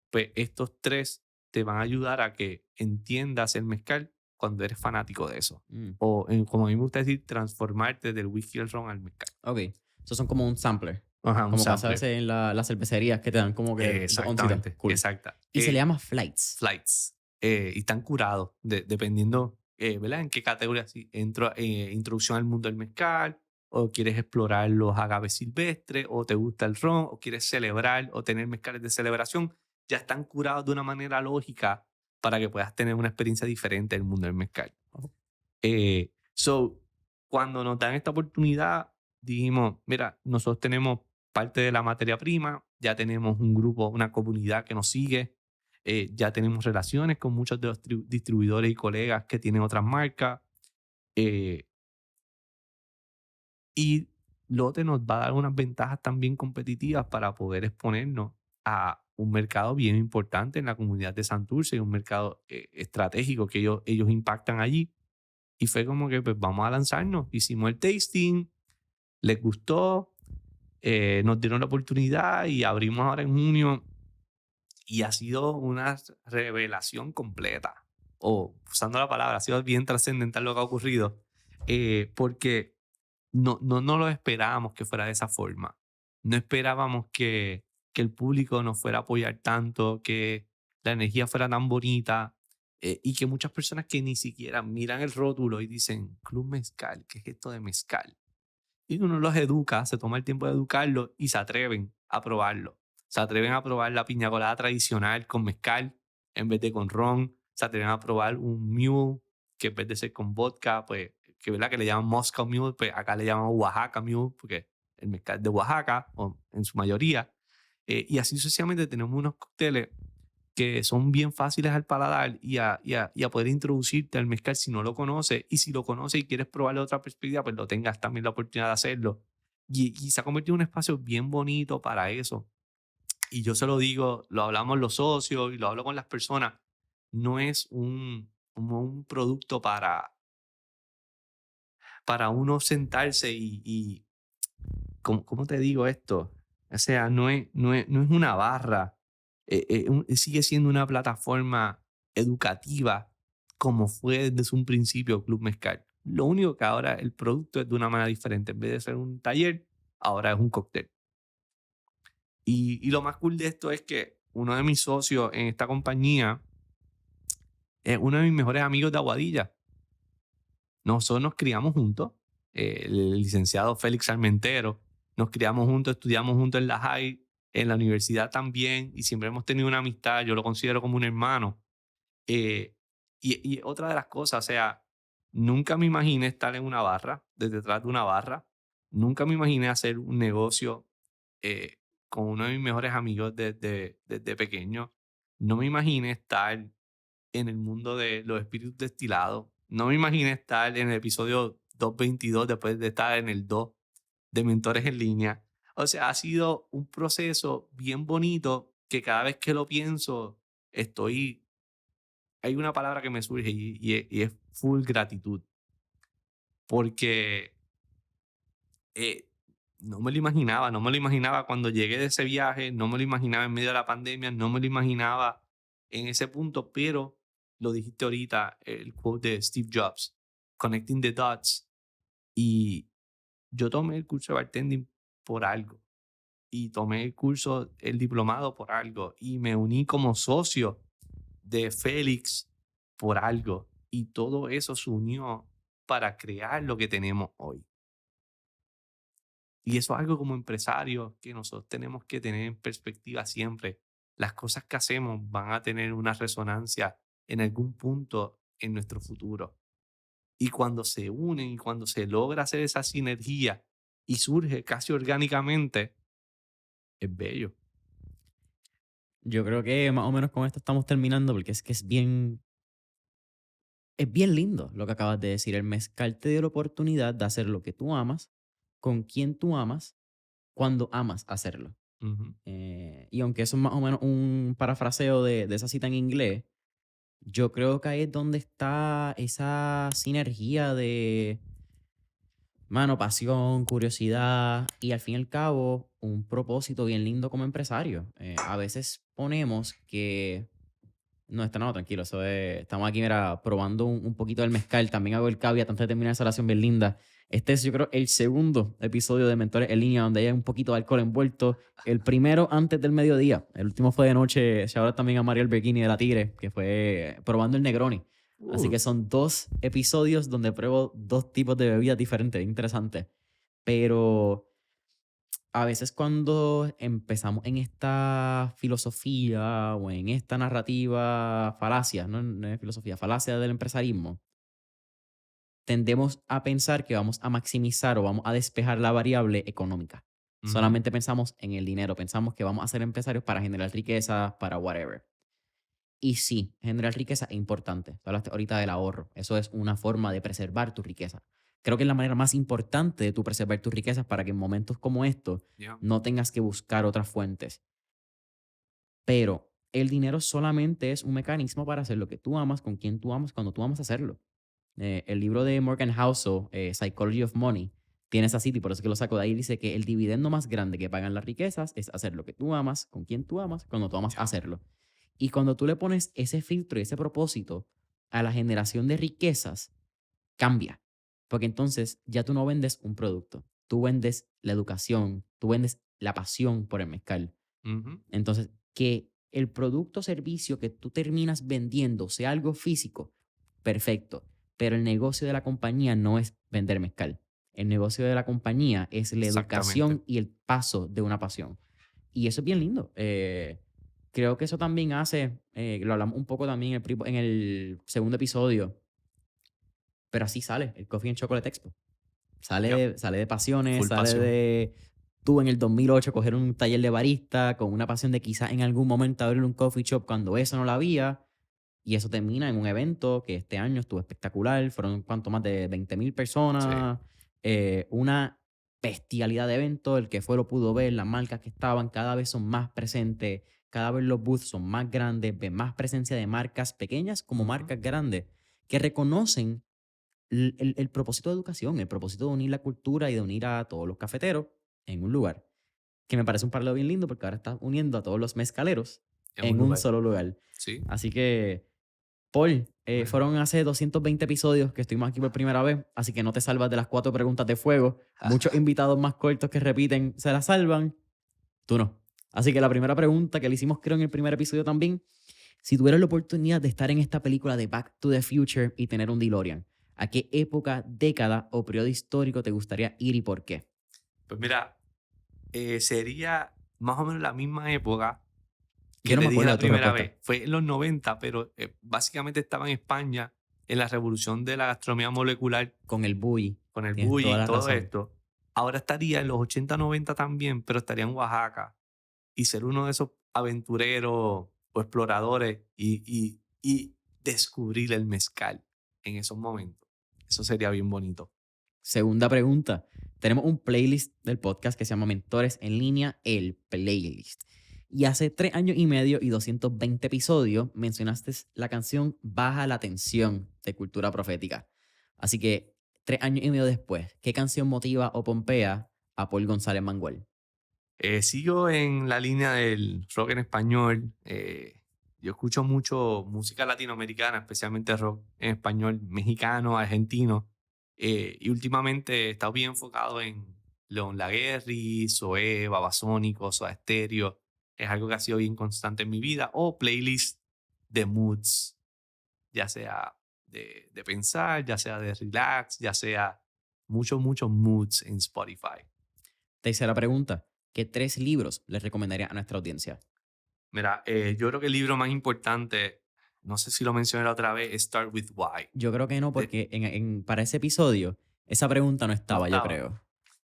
pues estos 3 te van a ayudar a que entiendas el mezcal cuando eres fanático de eso. Mm, O, como a mí me gusta decir, transformarte del whisky al ron al mezcal. ok. Esos son como un sampler. Ajá, un Como pasa a sampler. veces en las cervecerías que te dan como que dos oncitas. Exactamente, Cool. exacta. Y se le llama flights. Flights. Y están curados, dependiendo, ¿verdad? En qué categoría. Si entro, introducción al mundo del mezcal, o quieres explorar los agaves silvestres, o te gusta el ron, o quieres celebrar o tener mezcales de celebración, ya están curados de una manera lógica para que puedas tener una experiencia diferente del mundo del mezcal. Oh. Cuando nos dan esta oportunidad, dijimos, mira, nosotros tenemos parte de la materia prima, ya tenemos un grupo, una comunidad que nos sigue, ya tenemos relaciones con muchos de los distribuidores y colegas que tienen otras marcas. Y Lotte nos va a dar unas ventajas también competitivas para poder exponernos a un mercado bien importante en la comunidad de Santurce y un mercado estratégico que ellos impactan allí. Y fue como que pues vamos a lanzarnos. Hicimos el tasting, les gustó, nos dieron la oportunidad y abrimos ahora en junio. Y ha sido una revelación completa. O usando la palabra, ha sido bien trascendental lo que ha ocurrido. Porque no lo esperábamos que fuera de esa forma. No esperábamos que el público nos fuera a apoyar tanto, que la energía fuera tan bonita y que muchas personas que ni siquiera miran el rótulo y dicen, Club Mezcal, ¿qué es esto de mezcal? Y uno los educa, se toma el tiempo de educarlos y se atreven a probarlo. Se atreven a probar la piña colada tradicional con mezcal en vez de con ron. Se atreven a probar un mule que en vez de ser con vodka, pues, que, ¿verdad? Que le llaman Moscow Mule, pues acá le llaman Oaxaca Mule, porque el mezcal es de Oaxaca, o en su mayoría. Y así sucesivamente tenemos unos cócteles que son bien fáciles al paladar y a poder introducirte al mezcal si no lo conoces. Y si lo conoces y quieres probarle otra perspectiva, pues lo tengas también la oportunidad de hacerlo. Y se ha convertido en un espacio bien bonito para eso. Y yo se lo digo, lo hablamos los socios y lo hablo con las personas. No es como un producto para uno sentarse y ¿cómo te digo esto? O sea, no es una barra. Sigue siendo una plataforma educativa como fue desde un principio Club Mezcal. Lo único que ahora el producto es de una manera diferente. En vez de ser un taller, ahora es un cóctel. Y lo más cool de esto es que uno de mis socios en esta compañía es uno de mis mejores amigos de Aguadilla. Nosotros nos criamos juntos, el licenciado Félix Armentero, nos criamos juntos, estudiamos juntos en la high, en la universidad también, y siempre hemos tenido una amistad, yo lo considero como un hermano. Y otra de las cosas, o sea, nunca me imaginé estar en una barra, detrás de una barra, nunca me imaginé hacer un negocio con uno de mis mejores amigos desde pequeño, no me imaginé estar en el mundo de los espíritus destilados. No me imaginé estar en el episodio 222 después de estar en el 2 de Mentores en Línea. O sea, ha sido un proceso bien bonito que cada vez que lo pienso, hay una palabra que me surge y es full gratitud. Porque no me lo imaginaba cuando llegué de ese viaje, no me lo imaginaba en medio de la pandemia, no me lo imaginaba en ese punto, pero lo dijiste ahorita, el quote de Steve Jobs, Connecting the Dots. Y yo tomé el curso de bartending por algo. y tomé el curso, el diplomado por algo y me uní como socio de Félix por algo y todo eso se unió para crear lo que tenemos hoy. Y eso es algo como empresarios que nosotros tenemos que tener en perspectiva siempre. Las cosas que hacemos van a tener una resonancia en algún punto en nuestro futuro. Y cuando se unen y cuando se logra hacer esa sinergia y surge casi orgánicamente, es bello. Yo creo que más o menos con esto estamos terminando porque es que es bien lindo lo que acabas de decir. El mezcal te dio la oportunidad de hacer lo que tú amas, con quien tú amas, cuando amas hacerlo. Ujú, Y aunque eso es más o menos un parafraseo de esa cita en inglés, yo creo que ahí es donde está esa sinergia de, mano, pasión, curiosidad y al fin y al cabo un propósito bien lindo como empresario. A veces ponemos que no, está no, tranquilo. Estamos aquí, mira, probando un poquito del mezcal. También hago el caveat antes de terminar esa oración bien linda. Este es, yo creo, el segundo episodio de Mentores en Línea donde hay un poquito de alcohol envuelto. El primero antes del mediodía. El último fue de noche. Shout out también a Mariel Bergini de La Tigre, que fue probando el Negroni. Así Uh, que son dos episodios donde pruebo dos tipos de bebidas diferentes. Interesante. Pero a veces cuando empezamos en esta filosofía o en esta narrativa falacia, no es filosofía, falacia del empresarismo, tendemos a pensar que vamos a maximizar o vamos a despejar la variable económica. ujú, Solamente pensamos en el dinero, pensamos que vamos a ser empresarios para generar riqueza, para whatever. Y sí, generar riqueza es importante. Tú hablaste ahorita del ahorro. Eso es una forma de preservar tu riqueza. Creo que es la manera más importante de tú preservar tus riquezas para que en momentos como estos ya, no tengas que buscar otras fuentes. Pero el dinero solamente es un mecanismo para hacer lo que tú amas, con quien tú amas, cuando tú amas hacerlo. El libro de Morgan Housel, Psychology of Money, tiene esa cita y por eso que lo saco de ahí. Dice que el dividendo más grande que pagan las riquezas es hacer lo que tú amas, con quien tú amas, cuando tú amas ya. hacerlo. Y cuando tú le pones ese filtro y ese propósito a la generación de riquezas, cambia. Porque entonces ya tú no vendes un producto, tú vendes la educación, tú vendes la pasión por el mezcal. Ujú, Entonces, que el producto o servicio que tú terminas vendiendo sea algo físico, perfecto. Pero el negocio de la compañía no es vender mezcal. El negocio de la compañía es la exactamente. educación y el paso de una pasión. Y eso es bien lindo. Creo que eso también hace, lo hablamos un poco también en el segundo episodio, pero así sale el Coffee and Chocolate Expo. Ya, Sale de pasiones, full sale pasión. de tú en el 2008 coger un taller de barista con una pasión de quizás en algún momento abrir un coffee shop cuando eso no la había. Y eso termina en un evento que este año estuvo espectacular. Fueron cuanto más de 20,000 Sí. personas. Una bestialidad de evento. El que fue lo pudo ver. Las marcas que estaban cada vez son más presentes. Cada vez los booths son más grandes. Ven más presencia de marcas pequeñas como Ujú, marcas grandes que reconocen el propósito de educación, el propósito de unir la cultura y de unir a todos los cafeteros en un lugar. Que me parece un paralelo bien lindo porque ahora está uniendo a todos los mezcaleros en un en un lugar. solo lugar. Sí. Así que, Paul, Bueno. fueron hace 220 episodios que estuvimos aquí por primera vez, así que no te salvas de las 4 preguntas de fuego. Muchos invitados más cortos que repiten se las salvan, tú no. Así que la primera pregunta que le hicimos creo en el primer episodio también, si tuvieras la oportunidad de estar en esta película de Back to the Future y tener un DeLorean, ¿a qué época, década o periodo histórico te gustaría ir y por qué? Pues mira, sería más o menos la misma época Yo que no te me dije acuerdo la de tu primera respuesta. vez. Fue en los 90, pero básicamente estaba en España en la revolución de la gastronomía molecular Con el Bui, con el tienes bully toda y la todo razón. esto. Ahora estaría en los 80, 90 también, pero estaría en Oaxaca y ser uno de esos aventureros o exploradores y descubrir el mezcal en esos momentos. Eso sería bien bonito. Segunda pregunta. Tenemos un playlist del podcast que se llama Mentores en Línea, el playlist. Y hace 3 años y medio y 220 episodios mencionaste la canción Baja la Tensión de Cultura Profética. Así que 3 años y medio después, ¿qué canción motiva o pompea a Paul González Manguel? Sigo en la línea del rock en español. Yo escucho mucho música latinoamericana, especialmente rock en español mexicano, argentino. Y últimamente he estado bien enfocado León Laguerri, Zoé, Babasónicos, Soda Stereo. Es algo que ha sido bien constante en mi vida. O playlists de moods, ya sea de pensar, ya sea de relax, ya sea muchos moods en Spotify. Tercera pregunta. ¿Qué 3 libros les recomendaría a nuestra audiencia? Mira, yo creo que el libro más importante, no sé si lo mencioné la otra vez, es Start With Why. Yo creo que no, porque para ese episodio esa pregunta no ¿No estaba, yo estaba? creo.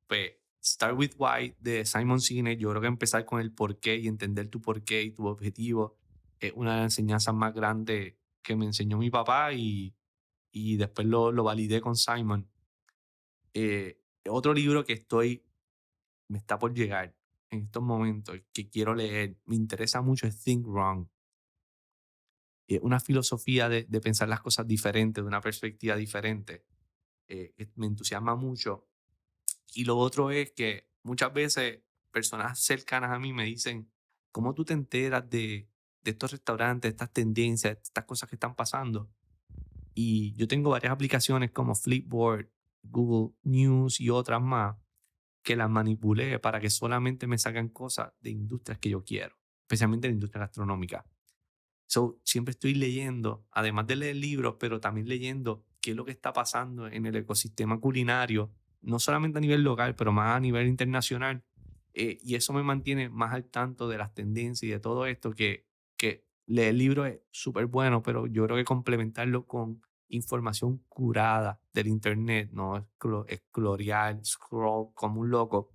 Pues Start With Why de Simon Sinek, yo creo que empezar con el porqué y entender tu porqué y tu objetivo es una de las enseñanzas más grandes que me enseñó mi papá y después lo validé con Simon. Otro libro que me está por llegar en estos momentos, que quiero leer, me interesa mucho, es Think Wrong. Una filosofía de pensar las cosas diferentes, de una perspectiva diferente. Me entusiasma mucho. Y lo otro es que muchas veces personas cercanas a mí me dicen, ¿cómo tú te enteras de estos restaurantes, de estas tendencias, de estas cosas que están pasando? Y yo tengo varias aplicaciones como Flipboard, Google News y otras más que las manipulé para que solamente me sacan cosas de industrias que yo quiero, especialmente la industria gastronómica. So, siempre estoy leyendo, además de leer libros, pero también leyendo qué es lo que está pasando en el ecosistema culinario, no solamente a nivel local, pero más a nivel internacional. Y eso me mantiene más al tanto de las tendencias y de todo esto, que leer libros es súper bueno, pero yo creo que complementarlo con información curada del internet, no esclorear, scroll como un loco,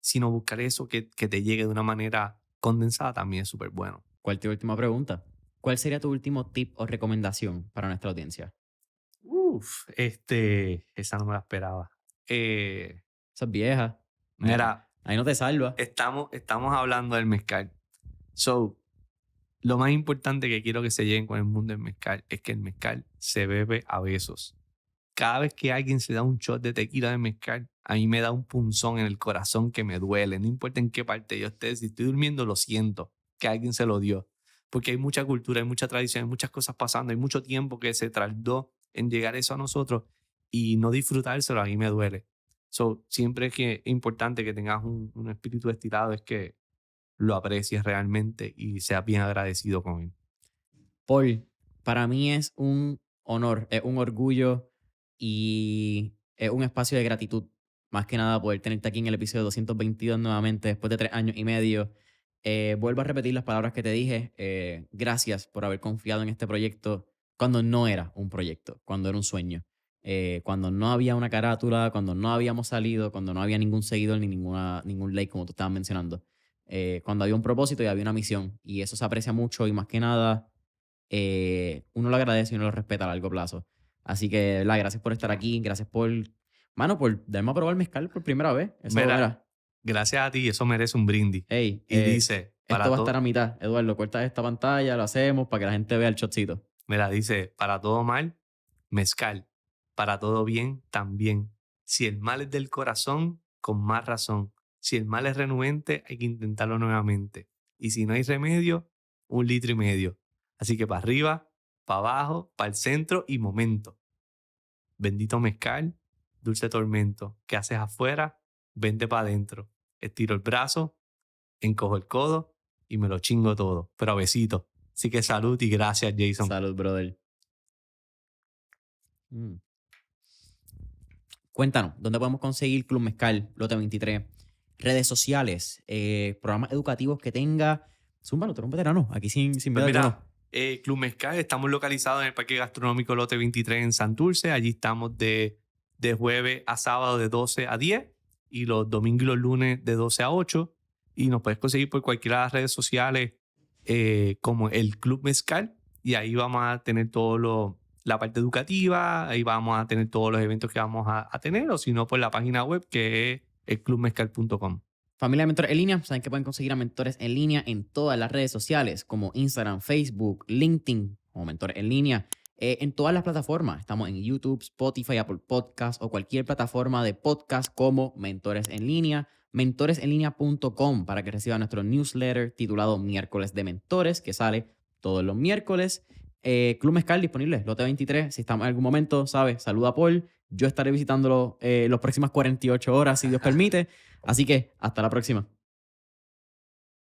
sino buscar eso que te llegue de una manera condensada también es súper bueno. ¿Cuál es tu última pregunta? ¿Cuál sería tu último tip o recomendación para nuestra audiencia? Esa no me la esperaba. Esa es vieja. Mira, Ahí no te salva. estamos hablando del mezcal. So, lo más importante que quiero que se lleguen con el mundo del mezcal es que el mezcal se bebe a besos. Cada vez que alguien se da un shot de tequila de mezcal, a mí me da un punzón en el corazón que me duele. No importa en qué parte yo esté, si estoy durmiendo, lo siento que alguien se lo dio. Porque hay mucha cultura, hay mucha tradición, hay muchas cosas pasando, hay mucho tiempo que se tardó en llegar eso a nosotros y no disfrutárselo a mí me duele. So, siempre es importante que tengas un espíritu estirado, es que lo aprecies realmente y seas bien agradecido con él. Paul, para mí es un honor, es un orgullo y es un espacio de gratitud. Más que nada poder tenerte aquí en el episodio 222 nuevamente después de 3 años y medio. Vuelvo a repetir las palabras que te dije. Gracias por haber confiado en este proyecto cuando no era un proyecto, cuando era un sueño. Cuando no había una carátula, cuando no habíamos salido, cuando no había ningún seguidor ni ningún like como tú estabas mencionando. Cuando había un propósito y había una misión. Y eso se aprecia mucho y más que nada uno lo agradece y uno lo respeta a largo plazo. Así que, gracias por estar aquí, gracias por darme a probar mezcal por primera vez. Eso, Mira, gracias a ti, eso merece un brindis. hey, Y dice, esto va a estar a mitad. Eduardo, corta esta pantalla, lo hacemos para que la gente vea el shotcito. Mira, dice, para todo mal, mezcal. Para todo bien, también. Si el mal es del corazón, con más razón. Si el mal es renuente, hay que intentarlo nuevamente. Y si no hay remedio, 1,5 litros. Así que para arriba, para abajo, para el centro y momento. Bendito mezcal, dulce tormento. ¿Qué haces afuera? Vente para adentro. Estiro el brazo, encojo el codo y me lo chingo todo. Pero a besito. Así que salud y gracias, Jason. Salud, brother. Cuéntanos, ¿dónde podemos conseguir Club Mezcal, Lote 23? Redes sociales, programas educativos que tenga. Zúmbalo, tú eres un veterano, aquí sin Pues miedo alguno. mira, Club Mezcal, estamos localizados en el Parque Gastronómico Lote 23 en Santurce. Allí estamos de jueves a sábado de 12 a 10 y los domingos y los lunes de 12 a 8. Y nos puedes conseguir por cualquiera de las redes sociales como el Club Mezcal. Y ahí vamos a tener la parte educativa, ahí vamos a tener todos los eventos que vamos a tener, o si no, por la página web que es elclubmezcal.com. Familia de Mentores en Línea, saben que pueden conseguir a Mentores en Línea en todas las redes sociales como Instagram, Facebook, LinkedIn, como Mentores en Línea. En todas las plataformas. Estamos en YouTube, Spotify, Apple Podcasts o cualquier plataforma de podcast como Mentores en Línea. Mentoresenlinea.com para que reciban nuestro newsletter titulado Miércoles de Mentores, que sale todos los miércoles. Club Mezcal disponible, Lote 23. Si estamos en algún momento, ¿sabes? Saluda a Paul. Yo estaré visitándolo las próximas 48 horas, si Dios permite. Así que hasta la próxima.